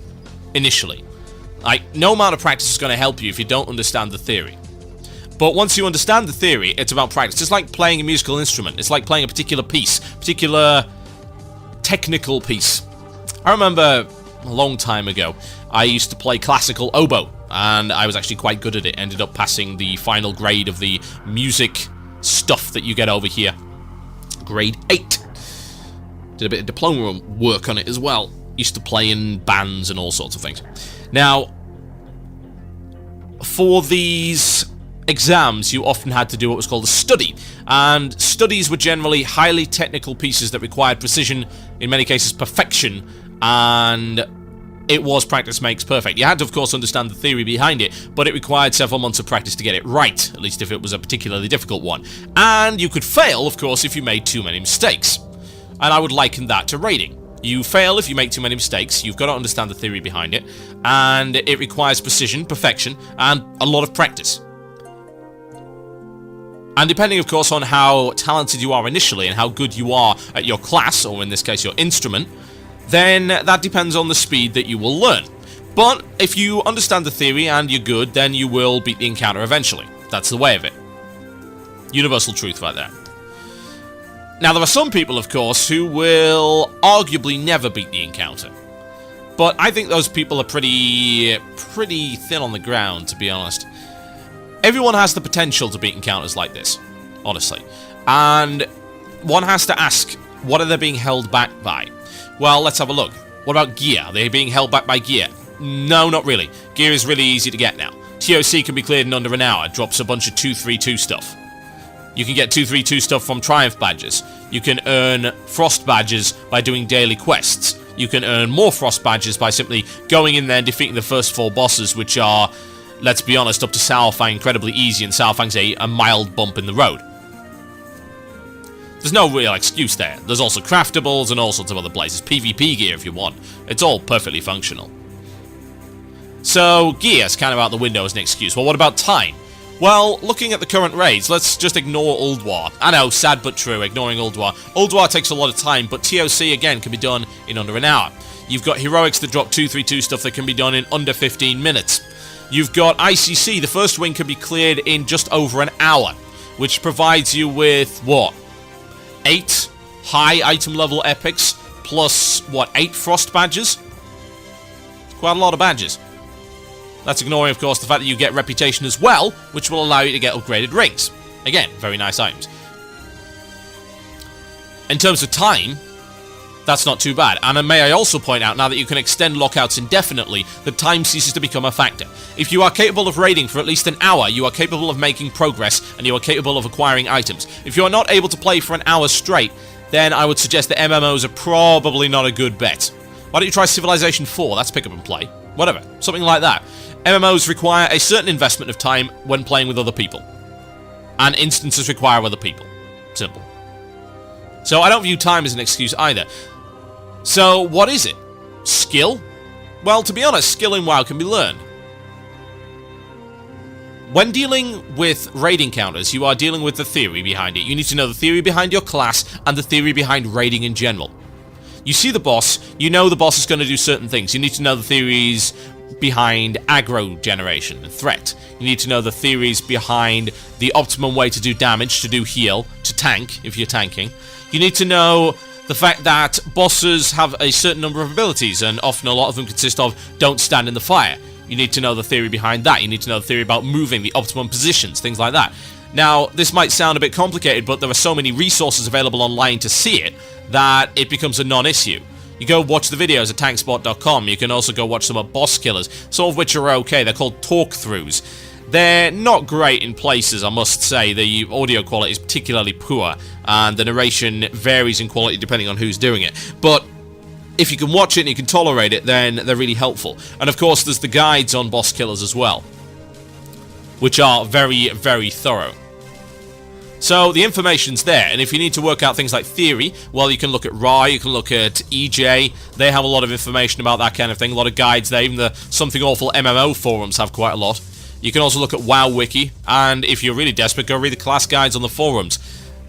initially. Like, no amount of practice is going to help you if you don't understand the theory. But once you understand the theory, it's about practice. It's like playing a musical instrument. It's like playing a particular piece, particular technical piece. I remember a long time ago, I used to play classical oboe, and I was actually quite good at it. Ended up passing the final grade of the music stuff that you get over here. Grade 8. Did a bit of diploma work on it as well. Used to play in bands and all sorts of things. Now, for these exams, you often had to do what was called a study, and studies were generally highly technical pieces that required precision, in many cases perfection, and it was practice makes perfect. You had to, of course, understand the theory behind it, but it required several months of practice to get it right, at least if it was a particularly difficult one. And you could fail, of course, if you made too many mistakes. And I would liken that to raiding. You fail if you make too many mistakes, you've got to understand the theory behind it, and it requires precision, perfection, and a lot of practice. And depending, of course, on how talented you are initially and how good you are at your class, or in this case your instrument, then that depends on the speed that you will learn. But if you understand the theory and you're good, then you will beat the encounter eventually. That's the way of it. Universal truth right there. Now, there are some people, of course, who will arguably never beat the encounter. But I think those people are pretty thin on the ground, to be honest. Everyone has the potential to beat encounters like this, honestly. And one has to ask, what are they being held back by? Well, let's have a look. What about gear? Are they being held back by gear? No, not really. Gear is really easy to get now. TOC can be cleared in under an hour. It drops a bunch of 232 stuff. You can get 232 stuff from Triumph badges. You can earn Frost badges by doing daily quests. You can earn more Frost badges by simply going in there and defeating the first 4 bosses, which are let's be honest, up to Saurfang incredibly easy, and Saurfang's a mild bump in the road. There's no real excuse there. There's also craftables and all sorts of other places. PvP gear if you want. It's all perfectly functional. So, gear's kind of out the window as an excuse. Well, what about time? Well, looking at the current raids, let's just ignore Ulduar. I know, sad but true, ignoring Ulduar. Ulduar takes a lot of time, but TOC, again, can be done in under an hour. You've got Heroics that drop 232 stuff that can be done in under 15 minutes. You've got ICC, the first wing can be cleared in just over an hour, which provides you with, what? 8 high item level epics, plus, what, 8 frost badges? Quite a lot of badges. That's ignoring, of course, the fact that you get reputation as well, which will allow you to get upgraded rings. Again, very nice items. In terms of time, that's not too bad. And may I also point out, now that you can extend lockouts indefinitely, that time ceases to become a factor. If you are capable of raiding for at least an hour, you are capable of making progress, and you are capable of acquiring items. If you are not able to play for an hour straight, then I would suggest that MMOs are probably not a good bet. Why don't you try Civilization 4? That's pick up and play. Whatever. Something like that. MMOs require a certain investment of time when playing with other people. And instances require other people. Simple. So I don't view time as an excuse either. So what is it? Skill? Well, to be honest, skill in WoW can be learned. When dealing with raid encounters, you are dealing with the theory behind it. You need to know the theory behind your class and the theory behind raiding in general. You see the boss, you know the boss is going to do certain things. You need to know the theories behind aggro generation and threat. You need to know the theories behind the optimum way to do damage, to do heal, to tank, if you're tanking. You need to know the fact that bosses have a certain number of abilities, and often a lot of them consist of don't stand in the fire. You need to know the theory behind that. You need to know the theory about moving, the optimum positions, things like that. Now, this might sound a bit complicated, but there are so many resources available online to see it that it becomes a non-issue. You go watch the videos at tankspot.com. You can also go watch some of Boss Killers, some of which are okay. They're called talk-throughs. They're not great in places, I must say. The audio quality is particularly poor, and the narration varies in quality depending on who's doing it. But if you can watch it and you can tolerate it, then they're really helpful. And of course, there's the guides on Boss Killers as well, which are very, very thorough. So the information's there, and if you need to work out things like theory, well, you can look at Ra, you can look at EJ. They have a lot of information about that kind of thing, a lot of guides there. Even the Something Awful MMO forums have quite a lot. You can also look at WoW Wiki, and if you're really desperate, go read the class guides on the forums.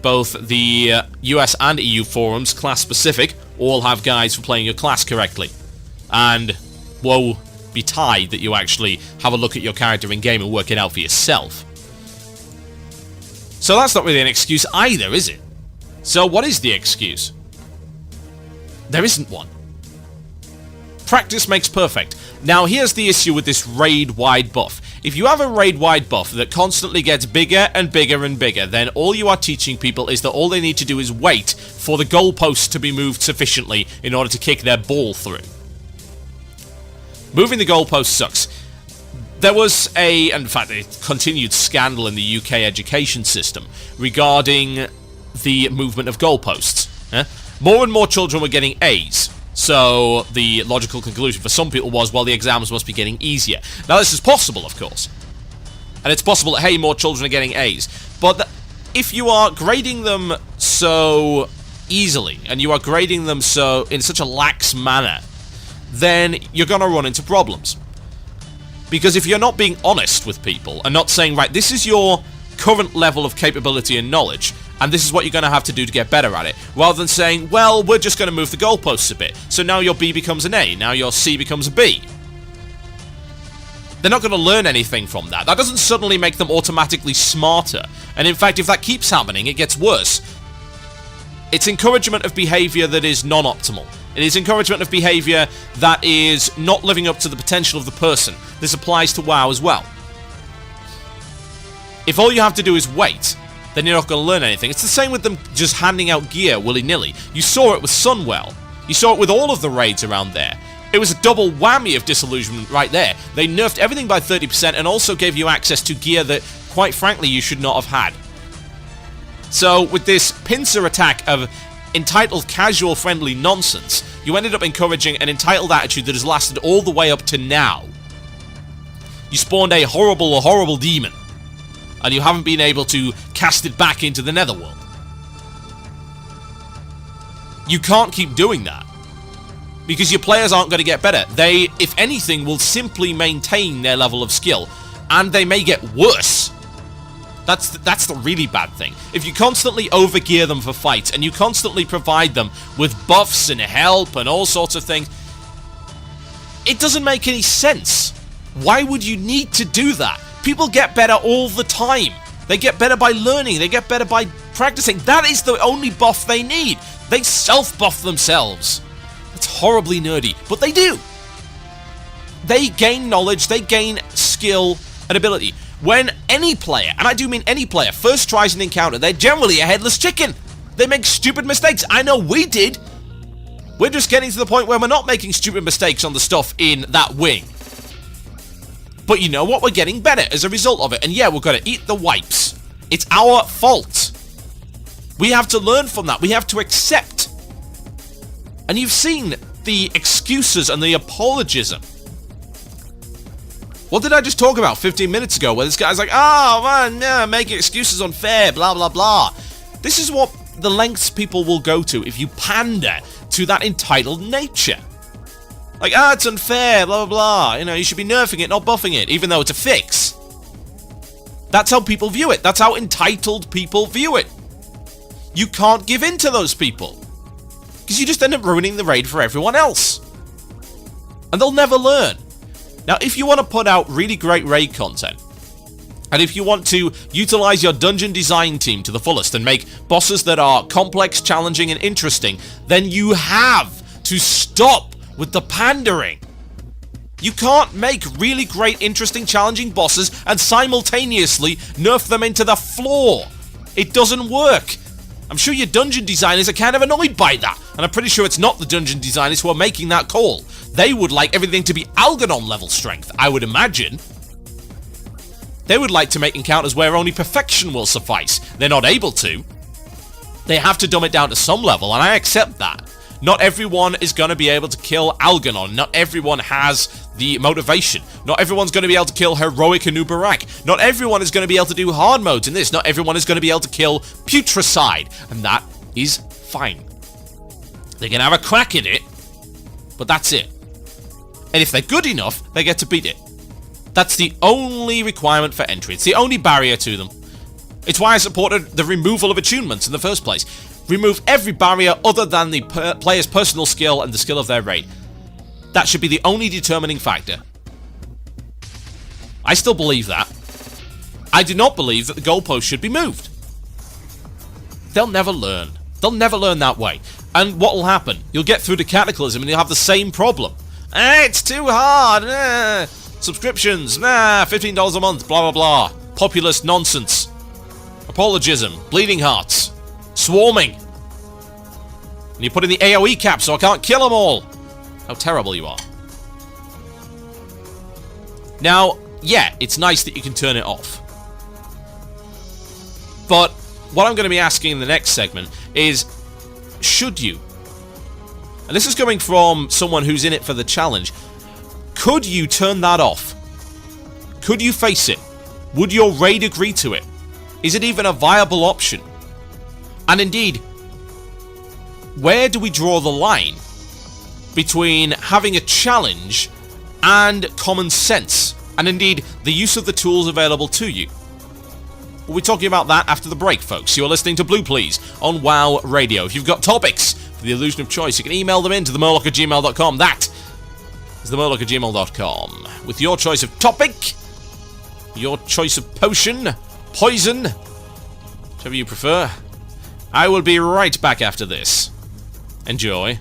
Both the US and EU forums, class-specific, all have guides for playing your class correctly. And woe betide that you actually have a look at your character in-game and work it out for yourself. So that's not really an excuse either, is it? So what is the excuse? There isn't one. Practice makes perfect. Now here's the issue with this raid-wide buff. If you have a raid-wide buff that constantly gets bigger and bigger and bigger, then all you are teaching people is that all they need to do is wait for the goalposts to be moved sufficiently in order to kick their ball through. Moving the goalpost sucks. There was in fact, a continued scandal in the UK education system regarding the movement of goalposts. More and more children were getting A's. So the logical conclusion for some people was, well, the exams must be getting easier. Now, this is possible, of course. And it's possible that, hey, more children are getting A's. But if you are grading them so easily, and you are grading them so in such a lax manner, then you're going to run into problems. Because if you're not being honest with people, and not saying, right, this is your current level of capability and knowledge, and this is what you're going to have to do to get better at it, rather than saying, well, we're just going to move the goalposts a bit, so now your B becomes an A, now your C becomes a B. They're not going to learn anything from that. That doesn't suddenly make them automatically smarter, and in fact, if that keeps happening, it gets worse. It's encouragement of behavior that is non-optimal. It is encouragement of behavior that is not living up to the potential of the person. This applies to WoW as well. If all you have to do is wait, then you're not going to learn anything. It's the same with them just handing out gear willy-nilly. You saw it with Sunwell. You saw it with all of the raids around there. It was a double whammy of disillusionment right there. They nerfed everything by 30% and also gave you access to gear that, quite frankly, you should not have had. So, with this pincer attack of entitled casual-friendly nonsense, you ended up encouraging an entitled attitude that has lasted all the way up to now. You spawned a horrible, horrible demon, and you haven't been able to cast it back into the netherworld. You can't keep doing that, because your players aren't going to get better. They, if anything, will simply maintain their level of skill, and they may get worse. That's the really bad thing. If you constantly overgear them for fights, and you constantly provide them with buffs and help and all sorts of things, it doesn't make any sense. Why would you need to do that? People get better all the time. They get better by learning. They get better by practicing. That is the only buff they need. They self-buff themselves. It's horribly nerdy, but they do. They gain knowledge, they gain skill and ability. When any player, and I do mean any player, first tries an encounter, they're generally a headless chicken. They make stupid mistakes. I know we did. We're just getting to the point where we're not making stupid mistakes on the stuff in that wing. But you know what? We're getting better as a result of it. And yeah, we're going to eat the wipes. It's our fault. We have to learn from that. We have to accept. And you've seen the excuses and the apologism. What did I just talk about 15 minutes ago where this guy's like, oh, man, yeah, making excuses unfair, blah, blah, blah. This is what the lengths people will go to if you pander to that entitled nature. Like, it's unfair, blah, blah, blah. You know, you should be nerfing it, not buffing it, even though it's a fix. That's how people view it. That's how entitled people view it. You can't give in to those people, because you just end up ruining the raid for everyone else. And they'll never learn. Now, if you want to put out really great raid content, and if you want to utilize your dungeon design team to the fullest and make bosses that are complex, challenging, and interesting, then you have to stop with the pandering. You can't make really great, interesting, challenging bosses and simultaneously nerf them into the floor. It doesn't work. I'm sure your dungeon designers are kind of annoyed by that, and I'm pretty sure it's not the dungeon designers who are making that call. They would like everything to be Algernon level strength, I would imagine. They would like to make encounters where only perfection will suffice. They're not able to. They have to dumb it down to some level, and I accept that. Not everyone is going to be able to kill Algernon. Not everyone has the motivation. Not everyone's going to be able to kill Heroic Anubarak. Not everyone is going to be able to do hard modes in this. Not everyone is going to be able to kill Putricide. And that is fine. They can have a crack at it, but that's it. And if they're good enough, they get to beat it. That's the only requirement for entry. It's the only barrier to them. It's why I supported the removal of attunements in the first place. Remove every barrier other than the player's personal skill and the skill of their raid. That should be the only determining factor. I still believe that. I do not believe that the goalpost should be moved. They'll never learn. They'll never learn that way. And what will happen? You'll get through to Cataclysm and you'll have the same problem. It's too hard. Subscriptions. $15 a month. Blah, blah, blah. Populist nonsense. Apologism. Bleeding hearts. Swarming. And you put in the AoE cap so I can't kill them all. How terrible you are. Now, yeah, it's nice that you can turn it off. But what I'm going to be asking in the next segment is, should you? And this is coming from someone who's in it for the challenge. Could you turn that off? Could you face it? Would your raid agree to it? Is it even a viable option? And indeed, where do we draw the line between having a challenge and common sense? And indeed, the use of the tools available to you? We'll be talking about that after the break, folks. You're listening to Blue Please on WoW Radio. If you've got topics for the illusion of choice, you can email them in to themurloc@gmail.com. That is themurloc@gmail.com. With your choice of topic, your choice of potion, poison, whichever you prefer. I will be right back after this. Enjoy.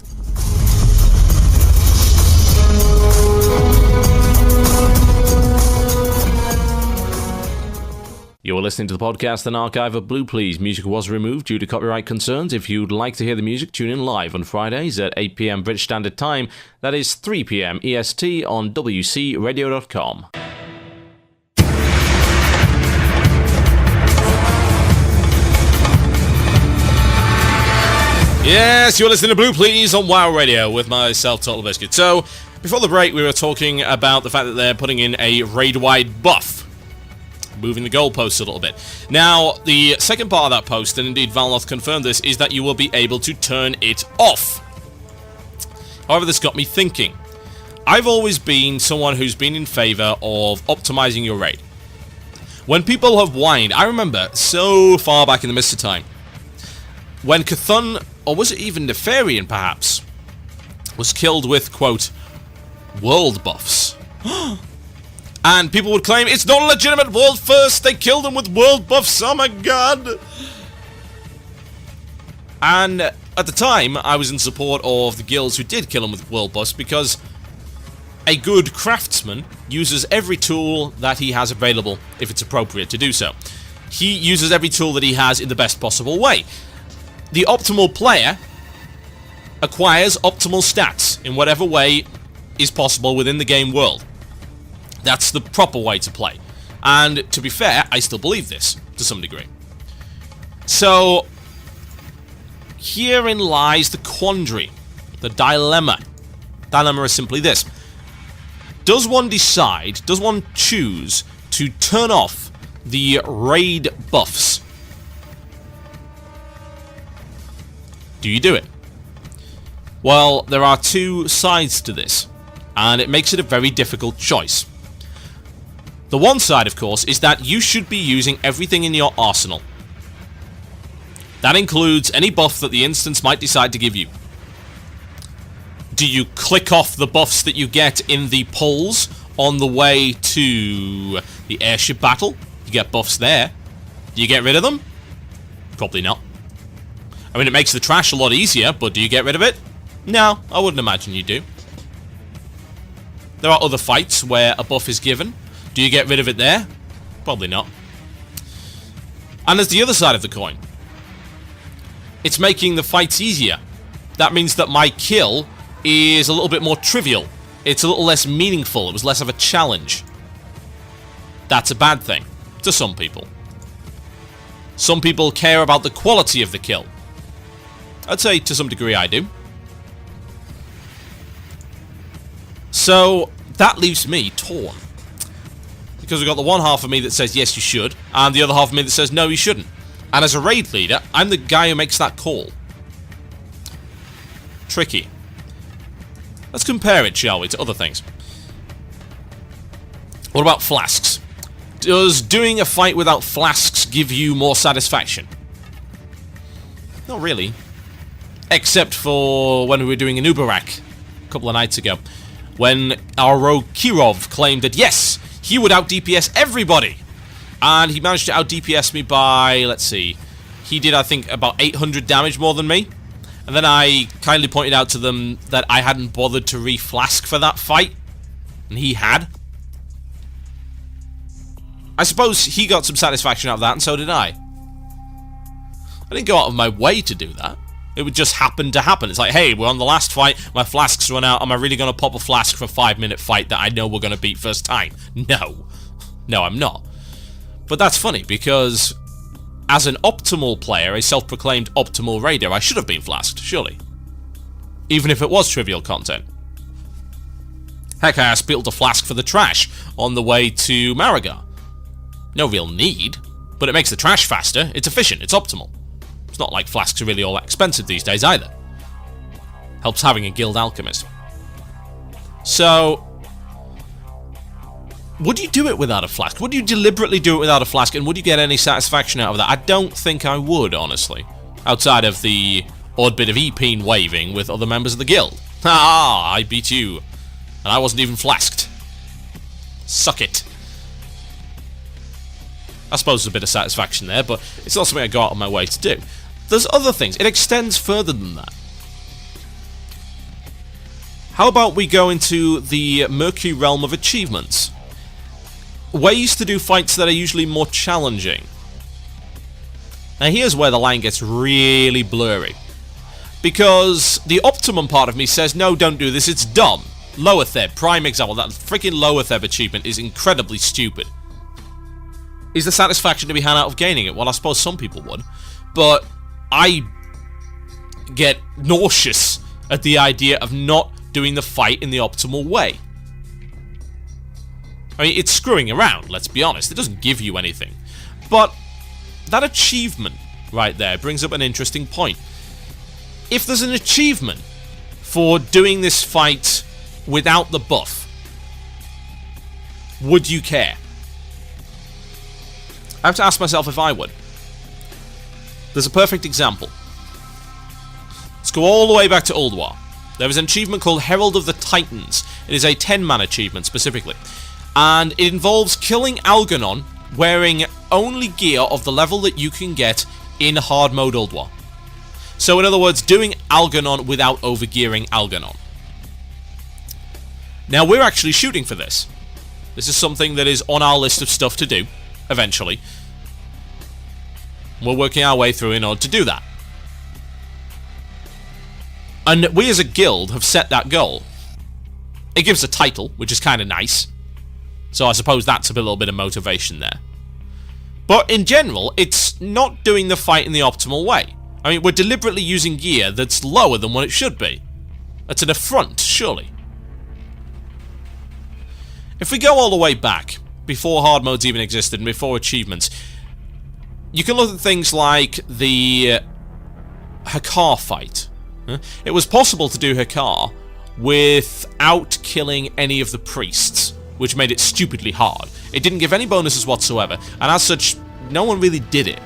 You're listening to the podcast and archive of Blue Please. Music was removed due to copyright concerns. If you'd like to hear the music, tune in live on Fridays at 8 p.m. British Standard Time. That is 3 p.m. EST on WCRadio.com. Yes, you're listening to Blue Please on WoW Radio with myself, TotalBiscuit. So, Before the break, we were talking about the fact that they're putting in a raid-wide buff, moving the goalposts a little bit. Now, the second part of that post, and indeed Valnoth confirmed this, is that you will be able to turn it off. However, this got me thinking. I've always been someone who's been in favor of optimizing your raid. When people have whined, I remember so far back in the mist of time, when Cthulhu, or was it even Nefarian perhaps, was killed with, quote, world buffs. And people would claim, it's not a legitimate world first, they killed him with world buffs, oh my god! And at the time, I was in support of the guilds who did kill him with world buffs, because a good craftsman uses every tool that he has available, if it's appropriate to do so. He uses every tool that he has in the best possible way. The optimal player acquires optimal stats in whatever way is possible within the game world. That's the proper way to play. And to be fair, I still believe this to some degree. So herein lies the quandary, the dilemma. Dilemma is simply this. Does one choose to turn off the raid buffs? Do you do it? Well, there are two sides to this, and it makes it a very difficult choice. The one side, of course, is that you should be using everything in your arsenal. That includes any buff that the instance might decide to give you. Do you click off the buffs that you get in the polls on the way to the airship battle? You get buffs there. Do you get rid of them? Probably not. I mean, it makes the trash a lot easier, but do you get rid of it? No, I wouldn't imagine you do. There are other fights where a buff is given. Do you get rid of it there? Probably not. And there's the other side of the coin. It's making the fights easier. That means that my kill is a little bit more trivial. It's a little less meaningful. It was less of a challenge. That's a bad thing to some people. Some people care about the quality of the kill. I'd say to some degree I do. So that leaves me torn. Because we've got the one half of me that says yes you should, and the other half of me that says no you shouldn't. And as a raid leader, I'm the guy who makes that call. Tricky. Let's compare it, shall we, to other things. What about flasks? Does doing a fight without flasks give you more satisfaction? Not really. Except for when we were doing an Uberak a couple of nights ago. When our rogue Kirov claimed that, yes, he would out-DPS everybody. And he managed to out-DPS me by, let's see, he did, I think, about 800 damage more than me. And then I kindly pointed out to them that I hadn't bothered to re-flask for that fight. And he had. I suppose he got some satisfaction out of that, and so did I. I didn't go out of my way to do that. It would just happen to happen. It's like, hey, we're on the last fight, my flasks run out, am I really going to pop a flask for a 5-minute fight that I know we're going to beat first time? No. No, I'm not. But that's funny, because as an optimal player, a self-proclaimed optimal raider, I should have been flasked, surely. Even if it was trivial content. Heck, I asked people to flask for the trash on the way to Marigar. No real need, but it makes the trash faster, it's efficient, it's optimal. It's not like flasks are really all that expensive these days either. Helps having a guild alchemist. So, would you do it without a flask? Would you deliberately do it without a flask, and would you get any satisfaction out of that? I don't think I would, honestly. Outside of the odd bit of E-peen waving with other members of the guild. Ah, I beat you. And I wasn't even flasked. Suck it. I suppose there's a bit of satisfaction there, but it's not something I go out of my way to do. There's other things. It extends further than that. How about we go into the murky realm of achievements? Ways to do fights that are usually more challenging. Now here's where the line gets really blurry. Because the optimum part of me says, no, don't do this, it's dumb. Lowertheb, prime example, that freaking Lowertheb achievement is incredibly stupid. Is the satisfaction to be had out of gaining it? Well, I suppose some people would. But I get nauseous at the idea of not doing the fight in the optimal way. I mean, it's screwing around, let's be honest. It doesn't give you anything. But that achievement right there brings up an interesting point. If there's an achievement for doing this fight without the buff, would you care? I have to ask myself if I would. There's a perfect example. Let's go all the way back to Old War. There is an achievement called Herald of the Titans. It is a 10-man achievement specifically. And it involves killing Algernon wearing only gear of the level that you can get in hard mode Old War. So in other words, doing Algernon without overgearing Algernon. Now we're actually shooting for this. This is something that is on our list of stuff to do, eventually. We're working our way through in order to do that. And we as a guild have set that goal. It gives a title, which is kind of nice. So I suppose that's a little bit of motivation there. But in general, it's not doing the fight in the optimal way. I mean, we're deliberately using gear that's lower than what it should be. That's an affront, surely. If we go all the way back, before hard modes even existed and before achievements, you can look at things like the Hakar fight. It was possible to do Hakar without killing any of the priests, which made it stupidly hard. It didn't give any bonuses whatsoever, and as such, no one really did it.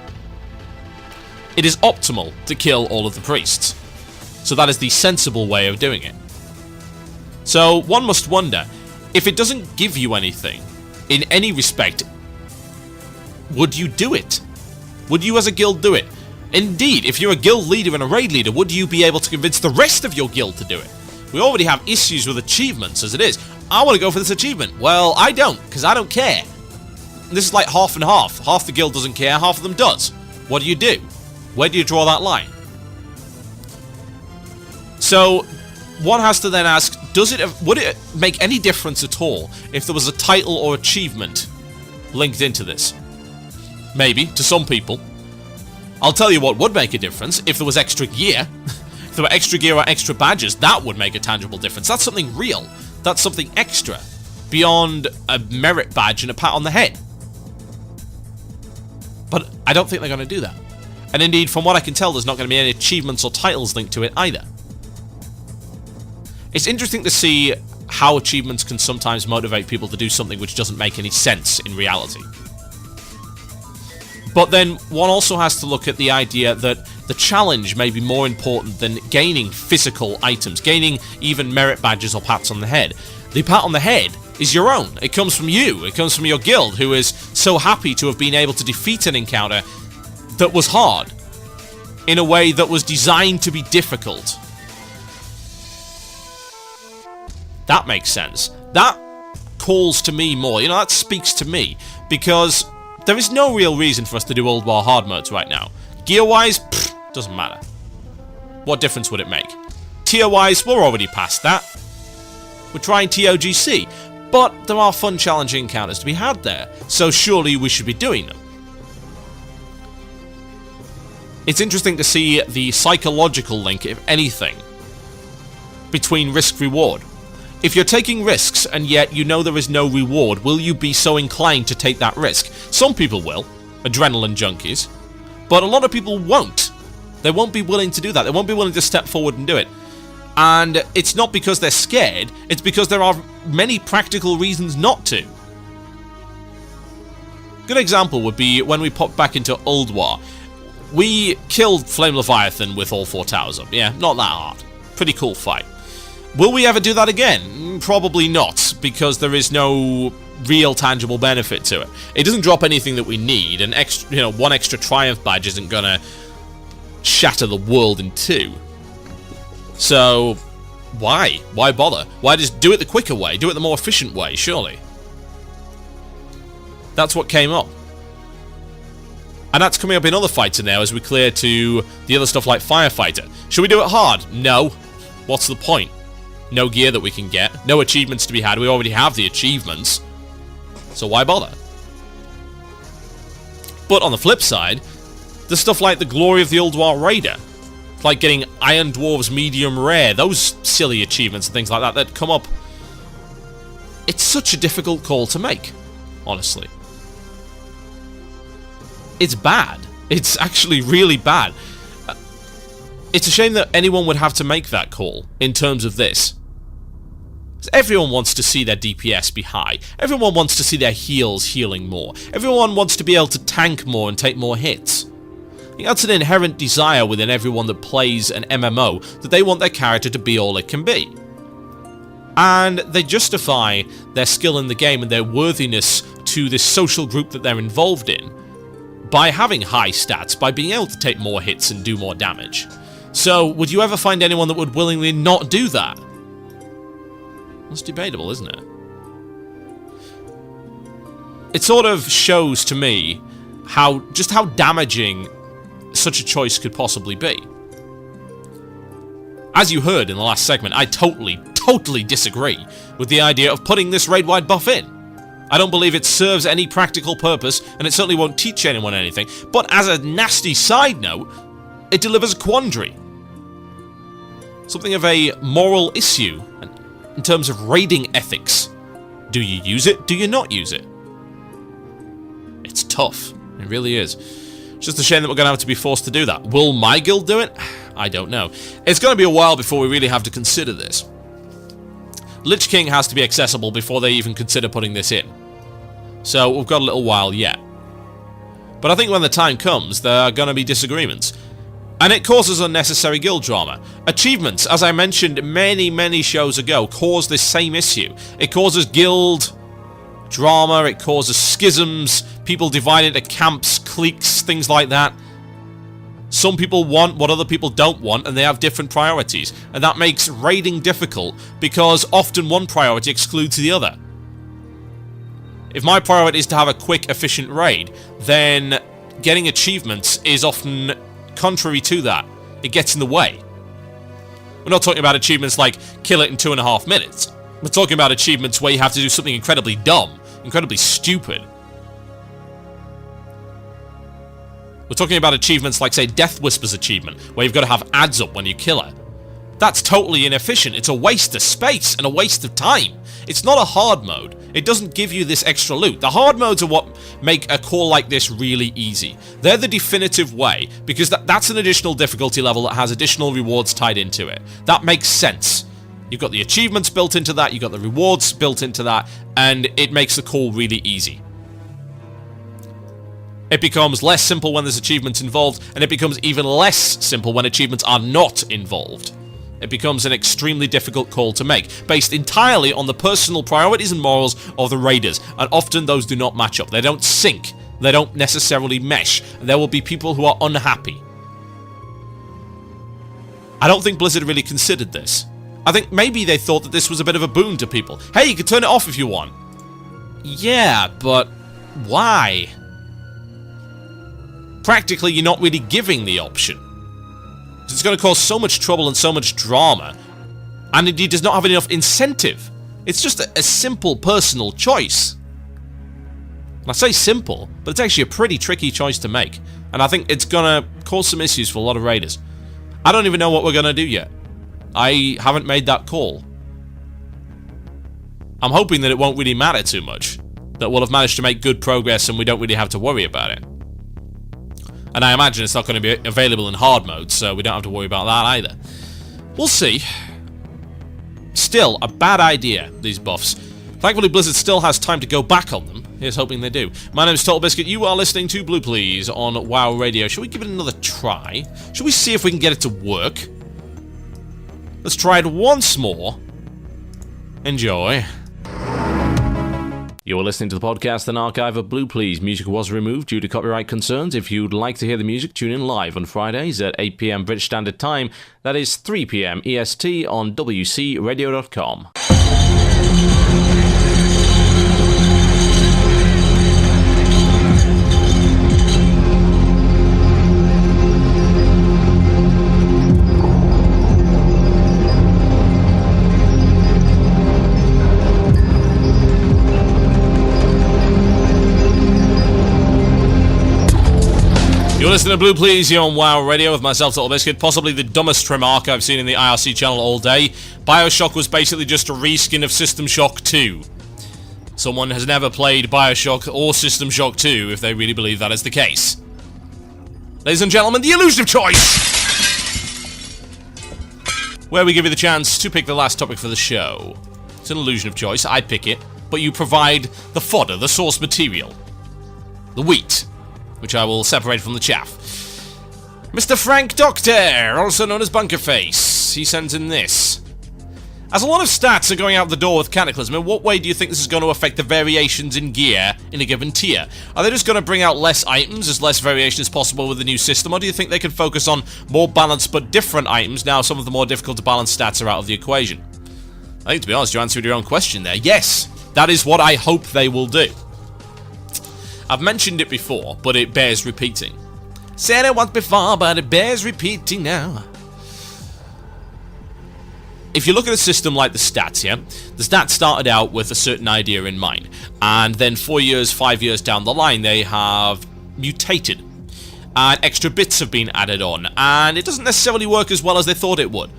It is optimal to kill all of the priests, so that is the sensible way of doing it. So one must wonder, if it doesn't give you anything, in any respect, would you do it? Would you as a guild do it? Indeed, if you're a guild leader and a raid leader, would you be able to convince the rest of your guild to do it? We already have issues with achievements as it is. I want to go for this achievement. Well, I don't, because I don't care. This is like half and half. Half the guild doesn't care, half of them does. What do you do? Where do you draw that line? So, one has to then ask, would it make any difference at all if there was a title or achievement linked into this? Maybe, to some people. I'll tell you what would make a difference, if there was extra gear. If there were extra gear or extra badges, that would make a tangible difference. That's something real. That's something extra, beyond a merit badge and a pat on the head. But I don't think they're going to do that. And indeed, from what I can tell, there's not going to be any achievements or titles linked to it either. It's interesting to see how achievements can sometimes motivate people to do something which doesn't make any sense in reality. But then one also has to look at the idea that the challenge may be more important than gaining physical items, gaining even merit badges or pats on the head. The pat on the head is your own. It comes from you. It comes from your guild, who is so happy to have been able to defeat an encounter that was hard, in a way that was designed to be difficult. That makes sense. That calls to me more. You know, that speaks to me, because there is no real reason for us to do Old War hard modes right now. Gear-wise, doesn't matter. What difference would it make? Tier-wise, we're already past that. We're trying TOGC, but there are fun, challenging encounters to be had there, so surely we should be doing them. It's interesting to see the psychological link, if anything, between risk-reward. If you're taking risks and yet you know there is no reward, will you be so inclined to take that risk? Some people will, adrenaline junkies, but a lot of people won't. They won't be willing to do that. They won't be willing to step forward and do it. And it's not because they're scared, it's because there are many practical reasons not to. Good example would be when we popped back into Old War. We killed Flame Leviathan with all 4 towers up. Yeah, not that hard. Pretty cool fight. Will we ever do that again? Probably not, because there is no real tangible benefit to it. It doesn't drop anything that we need, and one extra Triumph badge isn't gonna shatter the world in 2. So, why? Why bother? Why just do it the quicker way? Do it the more efficient way, surely. That's what came up. And that's coming up in other fights now as we clear to the other stuff like Firefighter. Should we do it hard? No. What's the point? No gear that we can get, no achievements to be had, we already have the achievements, so why bother? But on the flip side, there's stuff like the Glory of the Old War Raider. like getting Iron Dwarves medium rare, those silly achievements and things like that come up. It's such a difficult call to make, honestly. It's bad. It's actually really bad. It's a shame that anyone would have to make that call in terms of this. Everyone wants to see their DPS be high. Everyone wants to see their heals healing more. Everyone wants to be able to tank more and take more hits. I think that's an inherent desire within everyone that plays an MMO, that they want their character to be all it can be. And they justify their skill in the game and their worthiness to this social group that they're involved in by having high stats, by being able to take more hits and do more damage. So, would you ever find anyone that would willingly not do that? It's debatable, isn't it? It sort of shows to me just how damaging such a choice could possibly be. As you heard in the last segment, I totally disagree with the idea of putting this raid-wide buff in. I don't believe it serves any practical purpose, and it certainly won't teach anyone anything, but as a nasty side note, it delivers a quandary. Something of a moral issue in terms of raiding ethics. Do you use it? Do you not use it? It's tough. It really is. It's just a shame that we're going to have to be forced to do that. Will my guild do it? I don't know. It's going to be a while before we really have to consider this. Lich King has to be accessible before they even consider putting this in. So we've got a little while yet. But I think when the time comes, there are going to be disagreements. And it causes unnecessary guild drama. Achievements, as I mentioned many shows ago, cause this same issue. It causes guild drama, it causes schisms, people divide into camps, cliques, things like that. Some people want what other people don't want, and they have different priorities. And that makes raiding difficult, because often one priority excludes the other. If my priority is to have a quick, efficient raid, then getting achievements is often contrary to that. It gets in the way. We're not talking about achievements like kill it in 2.5 minutes. We're talking about achievements where you have to do something incredibly dumb, incredibly stupid. We're talking about achievements like, say, Death Whisper's achievement, where you've got to have ads up when you kill her. That's totally inefficient. It's a waste of space and a waste of time. It's not a hard mode. It doesn't give you this extra loot. The hard modes are what make a call like this really easy. They're the definitive way, because that's an additional difficulty level that has additional rewards tied into it. That makes sense. You've got the achievements built into that, you've got the rewards built into that, and it makes the call really easy. It becomes less simple when there's achievements involved, and it becomes even less simple when achievements are not involved. It becomes an extremely difficult call to make, based entirely on the personal priorities and morals of the raiders, and often those do not match up. They don't sync, they don't necessarily mesh, and there will be people who are unhappy. I don't think Blizzard really considered this. I think maybe they thought that this was a bit of a boon to people. Hey, you can turn it off if you want. Yeah, but why? Practically, you're not really giving the option. It's going to cause so much trouble and so much drama, and indeed does not have enough incentive. It's just a simple personal choice. And I say simple, but it's actually a pretty tricky choice to make, and I think it's going to cause some issues for a lot of raiders. I don't even know what we're going to do yet. I haven't made that call. I'm hoping that it won't really matter too much, that we'll have managed to make good progress and we don't really have to worry about it. And I imagine it's not going to be available in hard mode, so we don't have to worry about that either. We'll see. Still, a bad idea, these buffs. Thankfully, Blizzard still has time to go back on them. Here's hoping they do. My name is TotalBiscuit. You are listening to Blue Please on WoW Radio. Should we give it another try? Should we see if we can get it to work? Let's try it once more. Enjoy. You're listening to the podcast and archive of Blue Please. Music was removed due to copyright concerns. If you'd like to hear the music, tune in live on Fridays at 8 PM British Standard Time. That is 3 PM EST on WCRadio.com. You're listening to Blue Please here on WoW Radio with myself, TotalBiscuit. Possibly the dumbest remark I've seen in the IRC channel all day. Bioshock was basically just a reskin of System Shock 2. Someone has never played Bioshock or System Shock 2 if they really believe that is the case. Ladies and gentlemen, the illusion of choice! Where we give you the chance to pick the last topic for the show. It's an illusion of choice, I pick it, but you provide the fodder, the source material. The wheat, which I will separate from the chaff. Mr. Frank Doctor, also known as Bunkerface, he sends in this. As a lot of stats are going out the door with Cataclysm, in what way do you think this is going to affect the variations in gear in a given tier? Are they just going to bring out less items as less variation is possible with the new system, or do you think they can focus on more balanced but different items now some of the more difficult to balance stats are out of the equation? I think, to be honest, you answered your own question there. Yes, that is what I hope they will do. I've mentioned it before, but it bears repeating. Said it once before, but it bears repeating now. If you look at a system like the stats, yeah? The stats started out with a certain idea in mind, and then 4 years, 5 years down the line, they have mutated, and extra bits have been added on, and it doesn't necessarily work as well as they thought it would.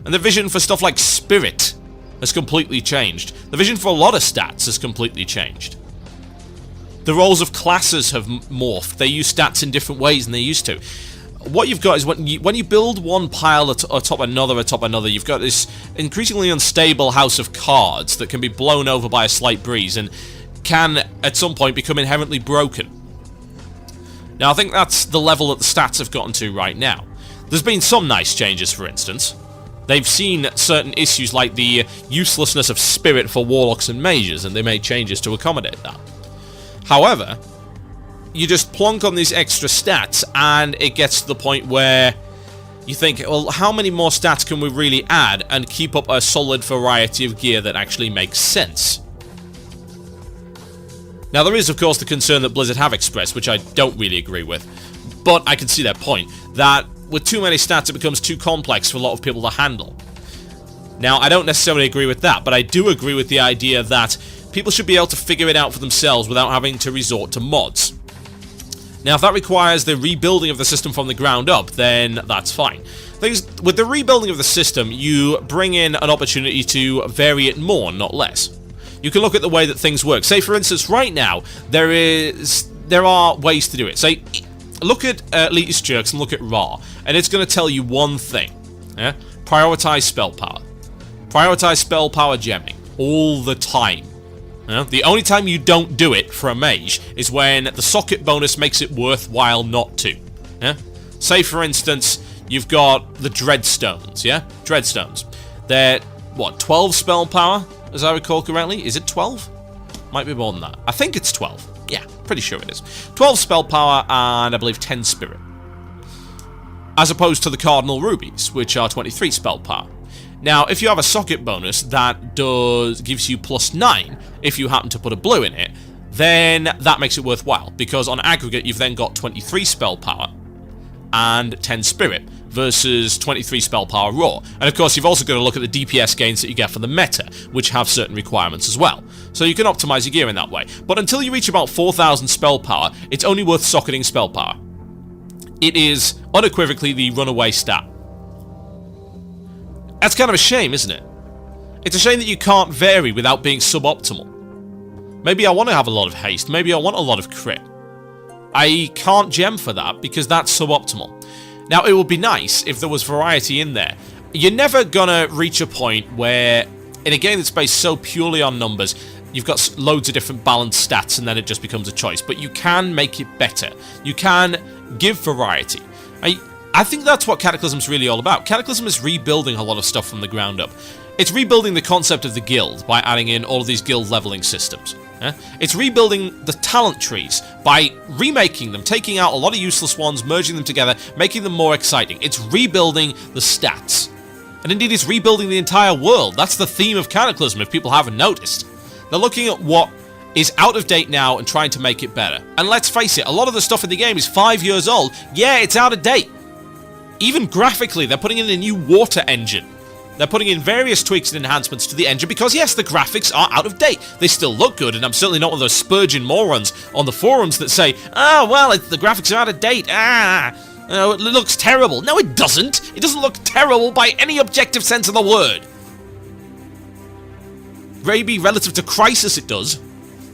And the vision for stuff like Spirit has completely changed. The vision for a lot of stats has completely changed. The roles of classes have morphed. They use stats in different ways than they used to. What you've got is when you build one pile atop another, you've got this increasingly unstable house of cards that can be blown over by a slight breeze and can, at some point, become inherently broken. Now, I think that's the level that the stats have gotten to right now. There's been some nice changes, for instance. They've seen certain issues like the uselessness of Spirit for Warlocks and Mages, and they made changes to accommodate that. However, you just plonk on these extra stats and it gets to the point where you think, well, how many more stats can we really add and keep up a solid variety of gear that actually makes sense? Now, there is, of course, the concern that Blizzard have expressed, which I don't really agree with, but I can see their point, that with too many stats it becomes too complex for a lot of people to handle. Now, I don't necessarily agree with that, but I do agree with the idea that people should be able to figure it out for themselves without having to resort to mods. Now, if that requires the rebuilding of the system from the ground up, then that's fine. With the rebuilding of the system, you bring in an opportunity to vary it more, not less. You can look at the way that things work. Say, for instance, right now, there are ways to do it. Say, look at Elitist Jerks and look at Ra, and it's going to tell you one thing. Yeah? Prioritize spell power. Prioritize spell power gemming all the time. The only time you don't do it for a mage is when the socket bonus makes it worthwhile not to. Say, for instance, you've got the Dreadstones, yeah? Dreadstones. They're, what, 12 spell power, as I recall correctly? Is it 12? Might be more than that. I think it's 12. Yeah, pretty sure it is. 12 spell power and I believe 10 spirit. As opposed to the Cardinal Rubies, which are 23 spell power. Now, if you have a socket bonus that gives you +9, if you happen to put a blue in it, then that makes it worthwhile, because on aggregate you've then got 23 spell power and 10 spirit versus 23 spell power raw. And of course, you've also got to look at the DPS gains that you get from the meta, which have certain requirements as well. So you can optimize your gear in that way. But until you reach about 4,000 spell power, it's only worth socketing spell power. It is unequivocally the runaway stat. That's kind of a shame, isn't it? It's a shame that you can't vary without being suboptimal. Maybe I want to have a lot of haste, maybe I want a lot of crit. I can't gem for that because that's suboptimal. Now, it would be nice if there was variety in there. You're never gonna reach a point where, in a game that's based so purely on numbers, you've got loads of different balanced stats and then it just becomes a choice. But you can make it better. You can give variety. I think that's what Cataclysm's really all about. Cataclysm is rebuilding a lot of stuff from the ground up. It's rebuilding the concept of the guild by adding in all of these guild leveling systems. It's rebuilding the talent trees by remaking them, taking out a lot of useless ones, merging them together, making them more exciting. It's rebuilding the stats. And indeed, it's rebuilding the entire world. That's the theme of Cataclysm, if people haven't noticed. They're looking at what is out of date now and trying to make it better. And let's face it, a lot of the stuff in the game is 5 years old. Yeah, it's out of date. Even graphically, they're putting in a new water engine. They're putting in various tweaks and enhancements to the engine because, yes, the graphics are out of date. They still look good, and I'm certainly not one of those spurgeon morons on the forums that say, oh, well, the graphics are out of date. It looks terrible. No, it doesn't. It doesn't look terrible by any objective sense of the word. Maybe relative to Crysis it does,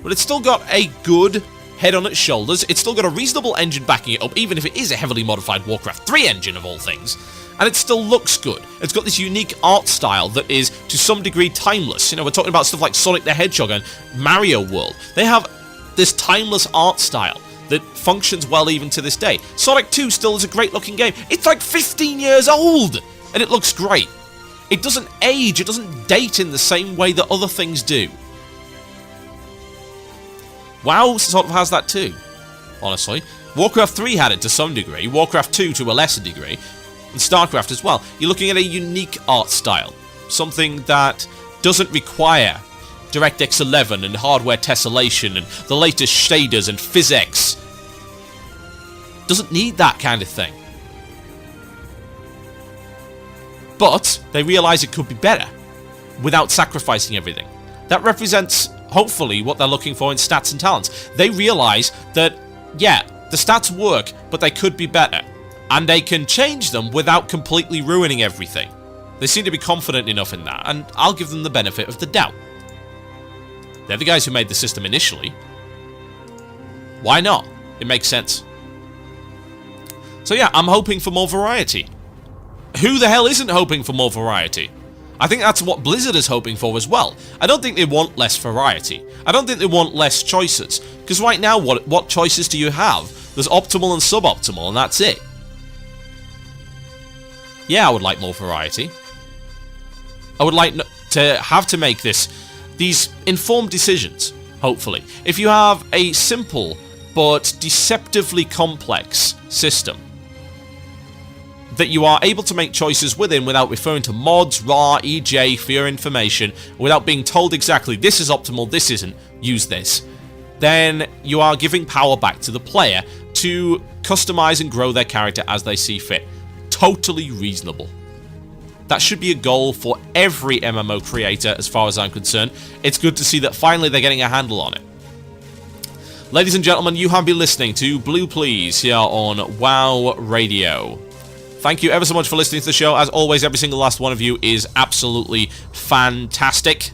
but it's still got a good head on its shoulders. It's still got a reasonable engine backing it up, even if it is a heavily modified Warcraft 3 engine of all things. And it still looks good. It's got this unique art style that is, to some degree, timeless. You know, we're talking about stuff like Sonic the Hedgehog and Mario World. They have this timeless art style that functions well even to this day. Sonic 2 still is a great-looking game. It's like 15 years old, and it looks great. It doesn't age, it doesn't date in the same way that other things do. WoW sort of has that too, honestly. Warcraft 3 had it to some degree, Warcraft 2 to a lesser degree, and StarCraft as well. You're looking at a unique art style, something that doesn't require DirectX 11 and hardware tessellation and the latest shaders and physics. Doesn't need that kind of thing. But they realise it could be better without sacrificing everything. That represents, hopefully, what they're looking for in stats and talents. They realise that, yeah, the stats work, but they could be better. And they can change them without completely ruining everything. They seem to be confident enough in that, and I'll give them the benefit of the doubt. They're the guys who made the system initially. Why not? It makes sense. So yeah, I'm hoping for more variety. Who the hell isn't hoping for more variety? I think that's what Blizzard is hoping for as well. I don't think they want less variety. I don't think they want less choices. Because right now, what choices do you have? There's optimal and suboptimal, and that's it. Yeah, I would like more variety. I would like to have to make these informed decisions, hopefully. If you have a simple but deceptively complex system that you are able to make choices within without referring to mods, raw, EJ for your information, without being told exactly this is optimal, this isn't, use this, then you are giving power back to the player to customize and grow their character as they see fit. Totally reasonable. That should be a goal for every MMO creator as far as I'm concerned. It's good to see that finally they're getting a handle on it. Ladies and gentlemen, you have been listening to Blue Please here on WoW Radio. Thank you ever so much for listening to the show. As always, every single last one of you is absolutely fantastic.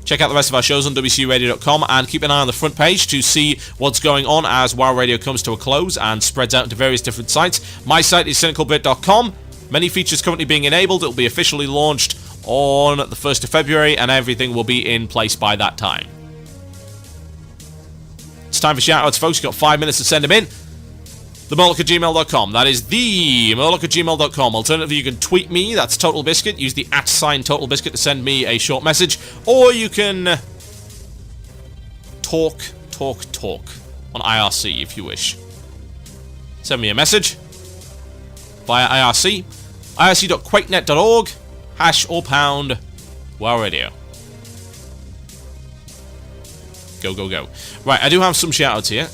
Check out the rest of our shows on WCURadio.com and keep an eye on the front page to see what's going on as WoW Radio comes to a close and spreads out into various different sites. My site is cynicalbit.com. Many features currently being enabled. It will be officially launched on the 1st of February and everything will be in place by that time. It's time for shoutouts, folks. You've got 5 minutes to send them in. TheMurloc@gmail.com. That is TheMurloc@gmail.com. Alternatively, you can tweet me. That's TotalBiscuit. Use the @ TotalBiscuit to send me a short message. Or you can talk on IRC if you wish. Send me a message via IRC. irc.quakenet.org. # WoW Radio. Go. Right, I do have some shoutouts here.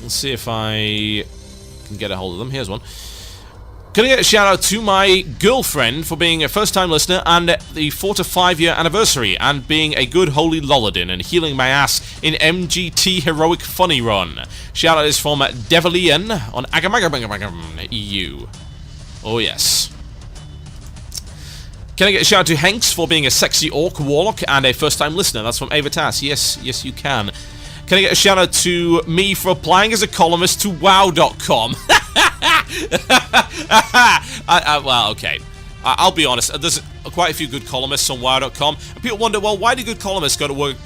Let's see if I can get a hold of them. Here's one. Can I get a shout out to my girlfriend for being a first time listener and the 4 to 5 year anniversary and being a good holy lolladin and healing my ass in MGT Heroic Funny Run. Shout out is from Devilian on Agamagam EU. Oh yes. Can I get a shout out to Hanks for being a sexy orc warlock and a first time listener? That's from Ava Tass. Yes you can. Can I get a shout out to me for applying as a columnist to WoW.com? Well, okay. I'll be honest. There's quite a few good columnists on WoW.com. And people wonder, well, why do good columnists go to work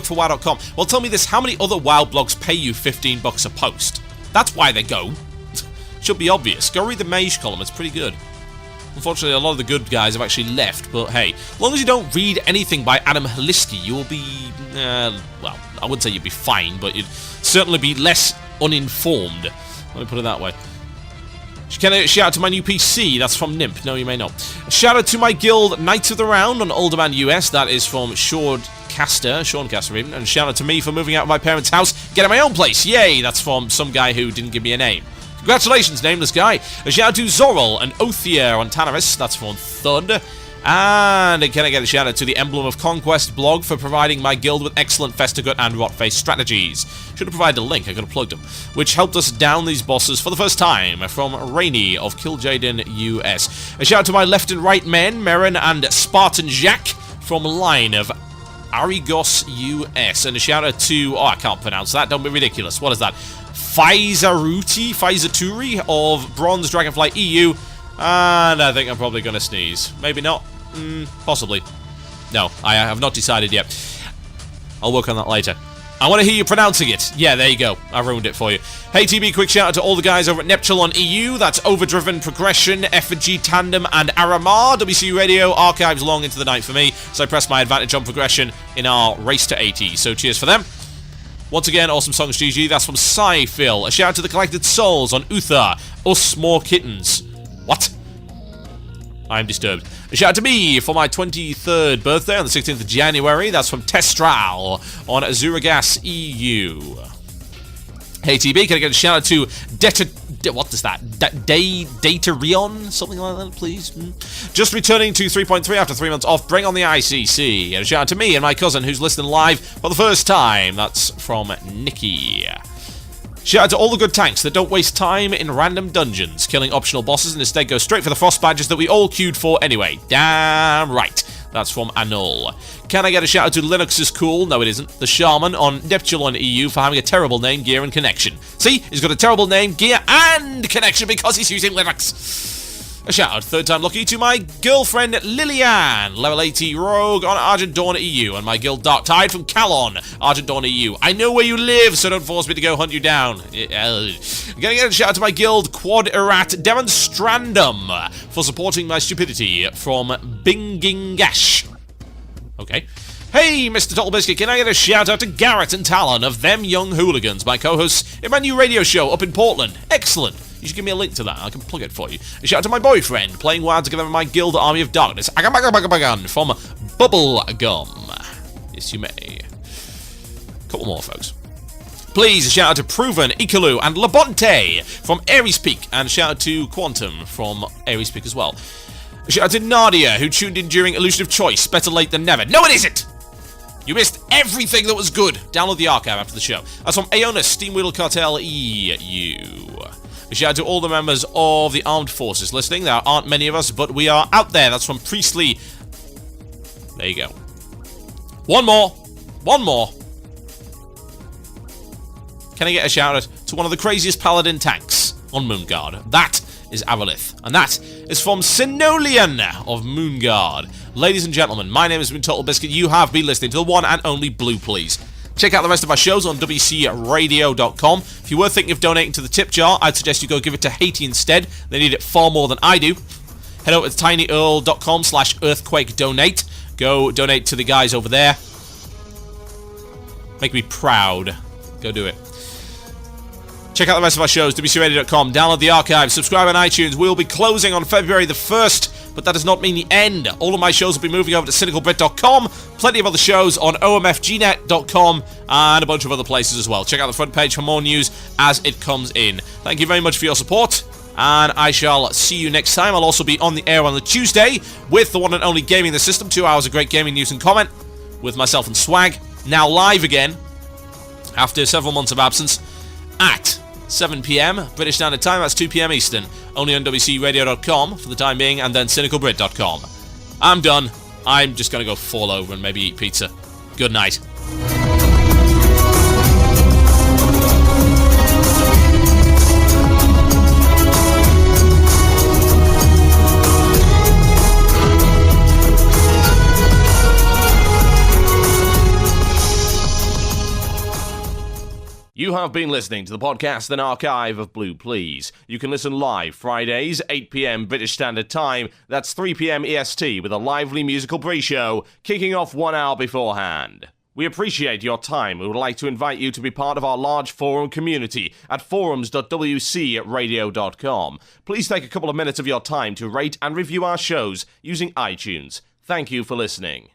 for WoW.com? Well, tell me this. How many other WoW blogs pay you $15 a post? That's why they go. Should be obvious. Go read the Mage column. It's pretty good. Unfortunately, a lot of the good guys have actually left, but hey, as long as you don't read anything by Adam Haliski, you will be, well, I wouldn't say you'd be fine, but you'd certainly be less uninformed. Let me put it that way. Can I shout out to my new PC? That's from Nimp. No, you may not. Shout out to my guild, Knights of the Round on Alderman US. That is from Sean Caster even. And shout out to me for moving out of my parents' house, getting my own place. Yay! That's from some guy who didn't give me a name. Congratulations, Nameless Guy. A shout out to Zorrel and Othier on Tanaris. That's from Thud. And can I get a shout out to the Emblem of Conquest blog for providing my guild with excellent Festagut and Rotface strategies. Should have provided a link, I could have plugged them. Which helped us down these bosses for the first time from Rainy of Kil'jaeden US. A shout out to my left and right men, Merrin and Spartan Jack from Line of Arigos US. And a shout out to, I can't pronounce that, don't be ridiculous. What is that? Faizaturi of Bronze Dragonfly EU. And I think I'm probably going to sneeze. Maybe not. Possibly. No, I have not decided yet. I'll work on that later. I want to hear you pronouncing it. Yeah, there you go. I ruined it for you. Hey, TB, quick shout out to all the guys over at Neptulon EU. That's Overdriven, Progression, Effigy, Tandem, and Aramar. WC Radio archives long into the night for me, so I press my advantage on Progression in our race to 80. So cheers for them. Once again, awesome songs, GG. That's from Sci-Phil. A shout out to the Collected Souls on Uther. Us More Kittens. What? I'm disturbed. A shout out to me for my 23rd birthday on the 16th of January. That's from Testral on Azuragas EU. Hey TB, can I get a shout out to what is that? Daterion? Something like that, please? Just returning to 3.3 after 3 months off. Bring on the ICC. And a shout out to me and my cousin who's listening live for the first time. That's from Nikki. Shout out to all the good tanks that don't waste time in random dungeons, killing optional bosses and instead go straight for the frost badges that we all queued for anyway. Damn right. That's from Anul. Can I get a shout out to Linux is cool? No, it isn't. The Shaman on Neptulon EU for having a terrible name, gear, and connection. See? He's got a terrible name, gear, and connection because he's using Linux. A shout out, third time lucky, to my girlfriend Liliane, level 80 rogue on Argent Dawn EU, and my guild Dark Tide from Calon, Argent Dawn EU. I know where you live, so don't force me to go hunt you down. I'm gonna get a shout out to my guild Quad Erat Demonstrandum for supporting my stupidity from Bingingash. Okay. Hey, Mr. TotalBiscuit, can I get a shout out to Garrett and Talon of Them Young Hooligans, my co-hosts in my new radio show up in Portland. Excellent. You should give me a link to that. I can plug it for you. A shout out to my boyfriend, playing WoW together in my guild Army of Darkness. Agabagabagan from Bubblegum. Yes, you may. Couple more, folks. Please, a shout out to Proven, Ikalu, and Labonte from Aries Peak. And a shout out to Quantum from Aries Peak as well. A shout out to Nadia, who tuned in during Illusion of Choice. Better late than never. No, it isn't! You missed everything that was good. Download the archive after the show. That's from Aeonis, Steam Wheel Cartel EU. A shout out to all the members of the armed forces listening. There aren't many of us, but we are out there. That's from Priestley. There you go. One more. Can I get a shout out to one of the craziest paladin tanks on Moonguard? That is Avalith. And that is from Sinolian of Moonguard. Ladies and gentlemen, my name is TotalBiscuit. You have been listening to the one and only Blue Please. Check out the rest of our shows on WCRadio.com. If you were thinking of donating to the tip jar, I'd suggest you go give it to Haiti instead. They need it far more than I do. Head over to tinyurl.com/earthquakedonate. Go donate to the guys over there. Make me proud. Go do it. Check out the rest of our shows, WCRadio.com. Download the archive. Subscribe on iTunes. We'll be closing on February the 1st. But that does not mean the end. All of my shows will be moving over to cynicalbrit.com. Plenty of other shows on omfgnet.com and a bunch of other places as well. Check out the front page for more news as it comes in. Thank you very much for your support, and I shall see you next time. I'll also be on the air on the Tuesday with the one and only Gaming the System. 2 hours of great gaming news and comment with myself and Swag. Now live again after several months of absence at 7 PM British Standard Time. That's 2 PM Eastern. Only on WCRadio.com for the time being, and then cynicalbrit.com. I'm done. I'm just going to go fall over and maybe eat pizza. Good night. You have been listening to the podcast and archive of Blue Please. You can listen live Fridays, 8 PM British Standard Time. That's 3 PM EST with a lively musical pre-show kicking off 1 hour beforehand. We appreciate your time. We would like to invite you to be part of our large forum community at forums.wcradio.com. Please take a couple of minutes of your time to rate and review our shows using iTunes. Thank you for listening.